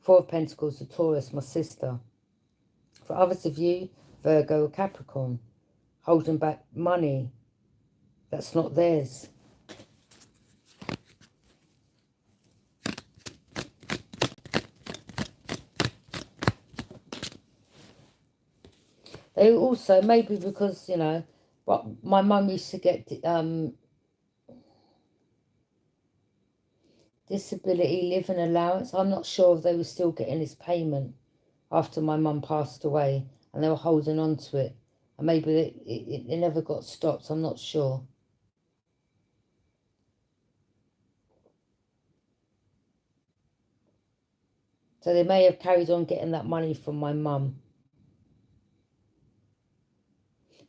Four of Pentacles, the Taurus, my sister. For others of you, Virgo or Capricorn, holding back money that's not theirs. They also, maybe because, you know, but my mum used to get disability living allowance. I'm not sure if they were still getting this payment after my mum passed away, and they were holding on to it. And maybe it never got stopped. I'm not sure. So they may have carried on getting that money from my mum.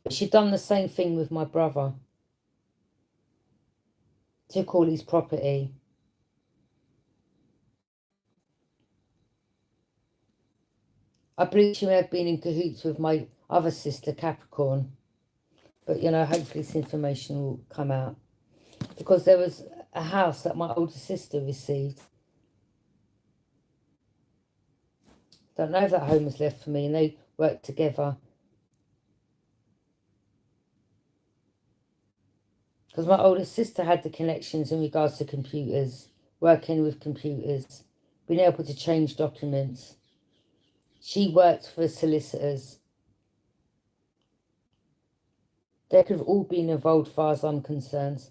But she'd done the same thing with my brother. Took all his property. I believe she may have been in cahoots with my other sister, Capricorn. But, you know, hopefully this information will come out. Because there was a house that my older sister received. Don't know if that home was left for me, and they worked together. Because my older sister had the connections in regards to computers, working with computers, being able to change documents. She worked for solicitors. They could have all been involved, as far as I'm concerned.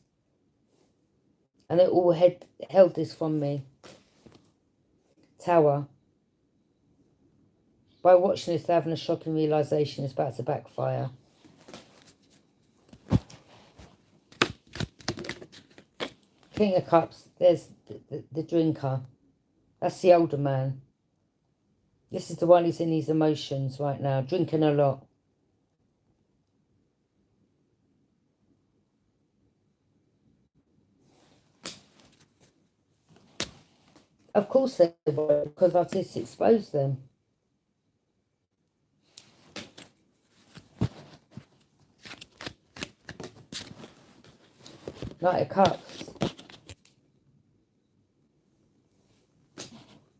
And they all held this from me. Tower. By watching this, they're having a shocking realisation it's about to backfire. King of Cups, there's the drinker. That's the older man. This is the one who's in his emotions right now, drinking a lot. Of course they were, because I just exposed them. Knight of Cups.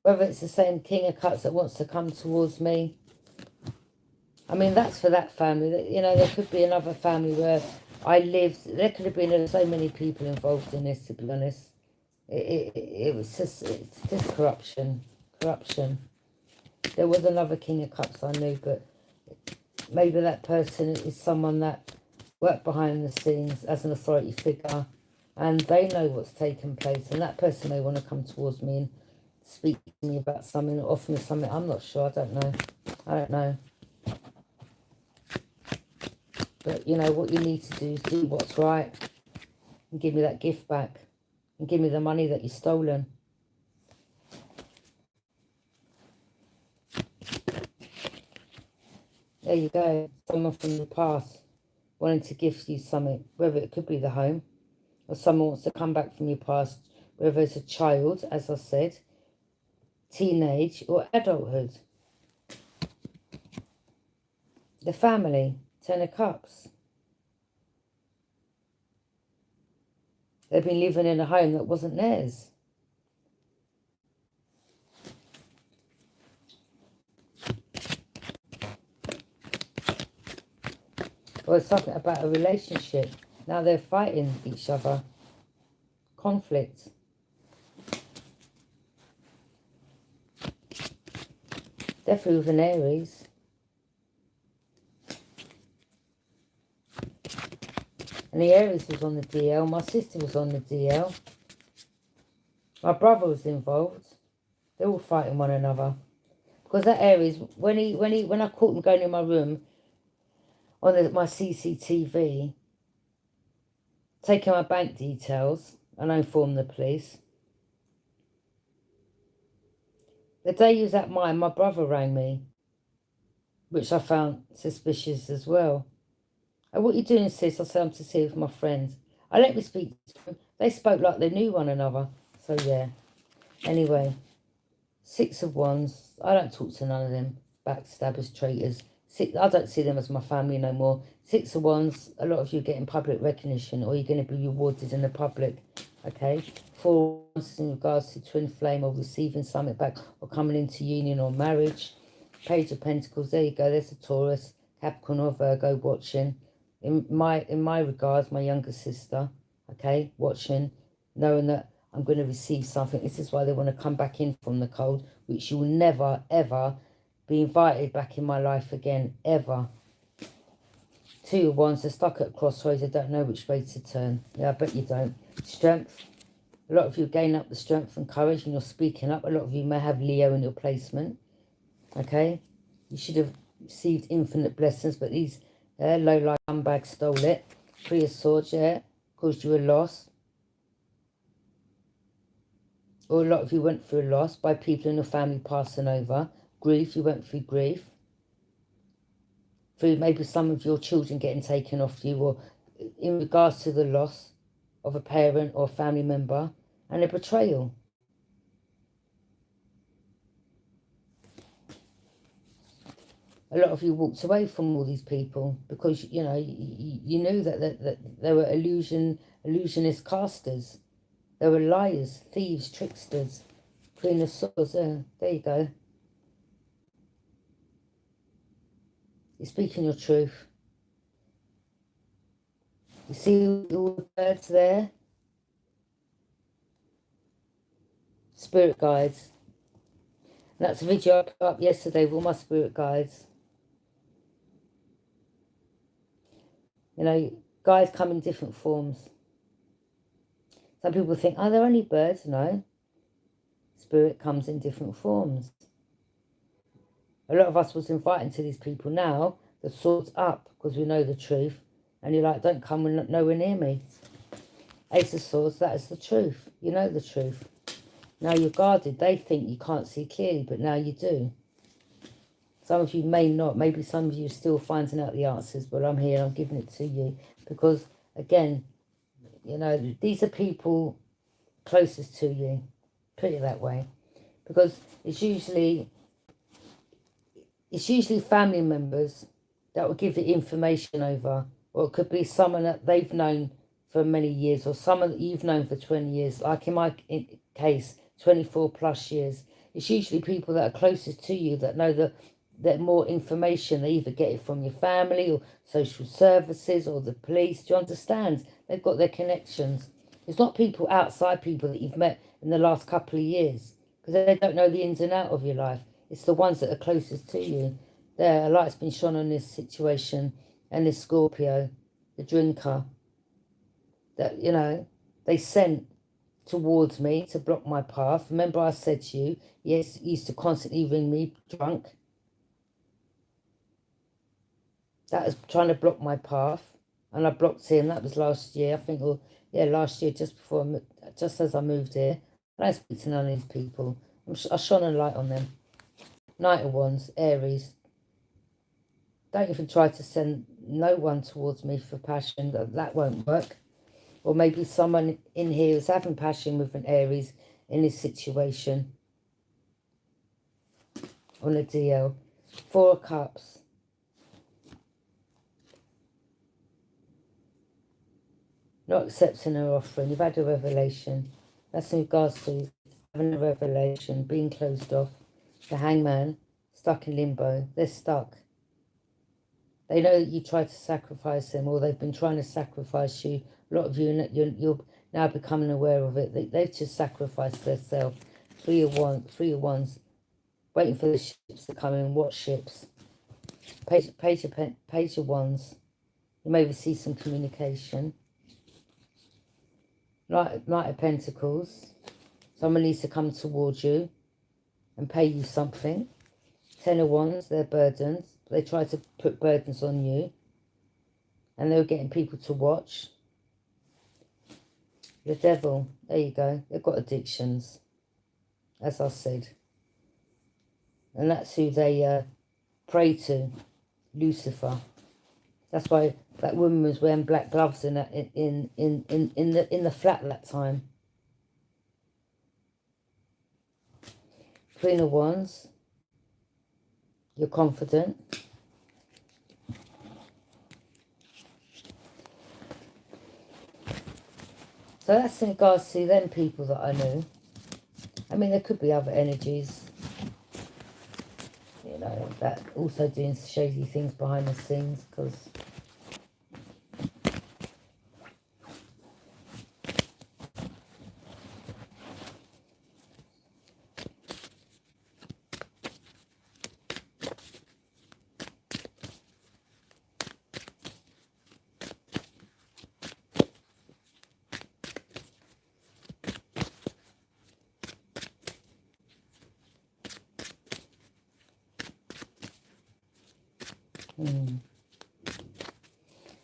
Whether it's the same King of Cups that wants to come towards me. I mean, that's for that family. You know, there could be another family where I lived. There could have been so many people involved in this, to be honest. It's just corruption. Corruption. There was another King of Cups I knew, but maybe that person is someone that worked behind the scenes as an authority figure, and they know what's taken place, and that person may want to come towards me and speak to me about something, or offer me something. I'm not sure. I don't know. I don't know. But, you know, what you need to do is do what's right and give me that gift back and give me the money that you've stolen. There you go. Someone from the past wanting to gift you something, whether it could be the home, or someone wants to come back from your past, whether it's a child, as I said, teenage, or adulthood. The family, 10 of Cups. They've been living in a home that wasn't theirs. Or it's something about a relationship. Now they're fighting each other. Conflict. Definitely with an Aries. And the Aries was on the DL. My sister was on the DL. My brother was involved. They're all fighting one another. Because that Aries, when I caught him going in my room on my CCTV, taking my bank details, and I informed the police. The day he was at mine, my brother rang me, which I found suspicious as well. Oh, what are you doing, sis? I said, I'm to see with my friends. I let me speak to them. They spoke like they knew one another. So, yeah. Anyway, 6 of Wands. I don't talk to none of them. Backstabbers, traitors. I don't see them as my family no more. 6 of Wands, a lot of you getting public recognition, or you're going to be rewarded in the public. Okay? 4 of Wands in regards to twin flame, or receiving something back, or coming into union or marriage. Page of Pentacles, there you go. There's a Taurus, Capricorn or Virgo watching. In my regards, my younger sister, okay, watching, knowing that I'm going to receive something. This is why they want to come back in from the cold, which you will never, ever be invited back in my life again, ever. 2 of Wands are stuck at crossroads. They don't know which way to turn. Yeah, I bet you don't. Strength. A lot of you gain up the strength and courage, and you're speaking up. A lot of you may have Leo in your placement. Okay? You should have received infinite blessings, but these low-life scumbags stole it. 3 of Swords, yeah, caused you a loss. Or a lot of you went through a loss by people in your family passing over. Grief, you went through grief. Through maybe some of your children getting taken off you, or in regards to the loss of a parent or family member, and a betrayal. A lot of you walked away from all these people because, you know, you knew that they were illusionist casters. They were liars, thieves, tricksters. Queen of Swords, there you go. You're speaking your truth. You see all the birds there? Spirit guides. And that's a video I put up yesterday with all my spirit guides. You know, guides come in different forms. Some people think, oh, they're only birds. No. Spirit comes in different forms. A lot of us was inviting to these people. Now, the sword's up because we know the truth. And you're like, don't come nowhere near me. Ace of Swords, that is the truth. You know the truth. Now you're guarded. They think you can't see clearly, but now you do. Some of you may not. Maybe some of you are still finding out the answers, but I'm here. I'm giving it to you. Because, again, you know, these are people closest to you. Put it that way. Because it's usually family members that will give the information over. Or it could be someone that they've known for many years, or someone that you've known for 20 years. Like in my case, 24 plus years. It's usually people that are closest to you that know that more information. They either get it from your family or social services or the police. Do you understand? They've got their connections. It's not people outside people that you've met in the last couple of years, because they don't know the ins and out of your life. It's the ones that are closest to you. There, a light's been shone on this situation, and this Scorpio, the drinker, that, you know, they sent towards me to block my path. Remember I said to you, yes, he used to constantly ring me drunk. That was trying to block my path, and I blocked him. That was last year, I think. Or yeah, last year, just as I moved here. I don't speak to none of these people. I shone a light on them. Knight of Wands, Aries. Don't even try to send no one towards me for passion. That won't work. Or maybe someone in here is having passion with an Aries in this situation. On a DL. 4 of Cups. Not accepting her offering. You've had a revelation. That's in regards to having a revelation, being closed off. The Hangman, stuck in limbo. They're stuck. They know that you tried to sacrifice them, or they've been trying to sacrifice you. A lot of you, you're now becoming aware of it. They've just sacrificed themselves. 3 of Wands. Waiting for the ships to come in. What ships? Page of Wands. You may receive some communication. Knight of Pentacles. Someone needs to come towards you and pay you something. 10 of Wands, they're burdens. They try to put burdens on you. And they were getting people to watch. The Devil, there you go. They've got addictions, as I said. And that's who they pray to, Lucifer. That's why that woman was wearing black gloves in the flat that time. Queen of Wands. You're confident. So that's in regards to them people that I knew. I mean, there could be other energies, you know, that also doing shady things behind the scenes, because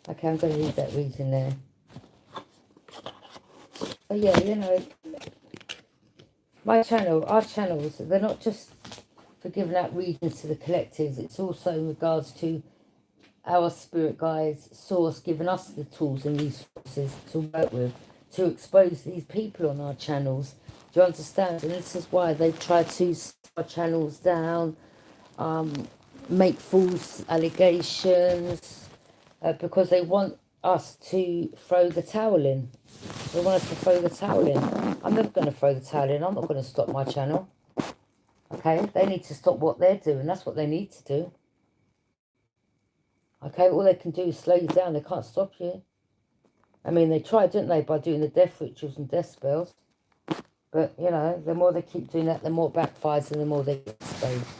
okay, I'm going to leave that reading there. But yeah, you know, my channel, our channels, they're not just for giving out readings to the collectives. It's also in regards to our spirit guides, source, giving us the tools and resources to work with, to expose these people on our channels. Do you understand? And this is why they've tried to shut our channels down, make false allegations, because they want us to throw the towel in. They want us to throw the towel in. I'm never going to throw the towel in. I'm not going to stop my channel. Okay? They need to stop what they're doing. That's what they need to do. Okay? All they can do is slow you down. They can't stop you. I mean, they tried, didn't they, by doing the death rituals and death spells. But, you know, the more they keep doing that, the more it backfires and the more they get exposed.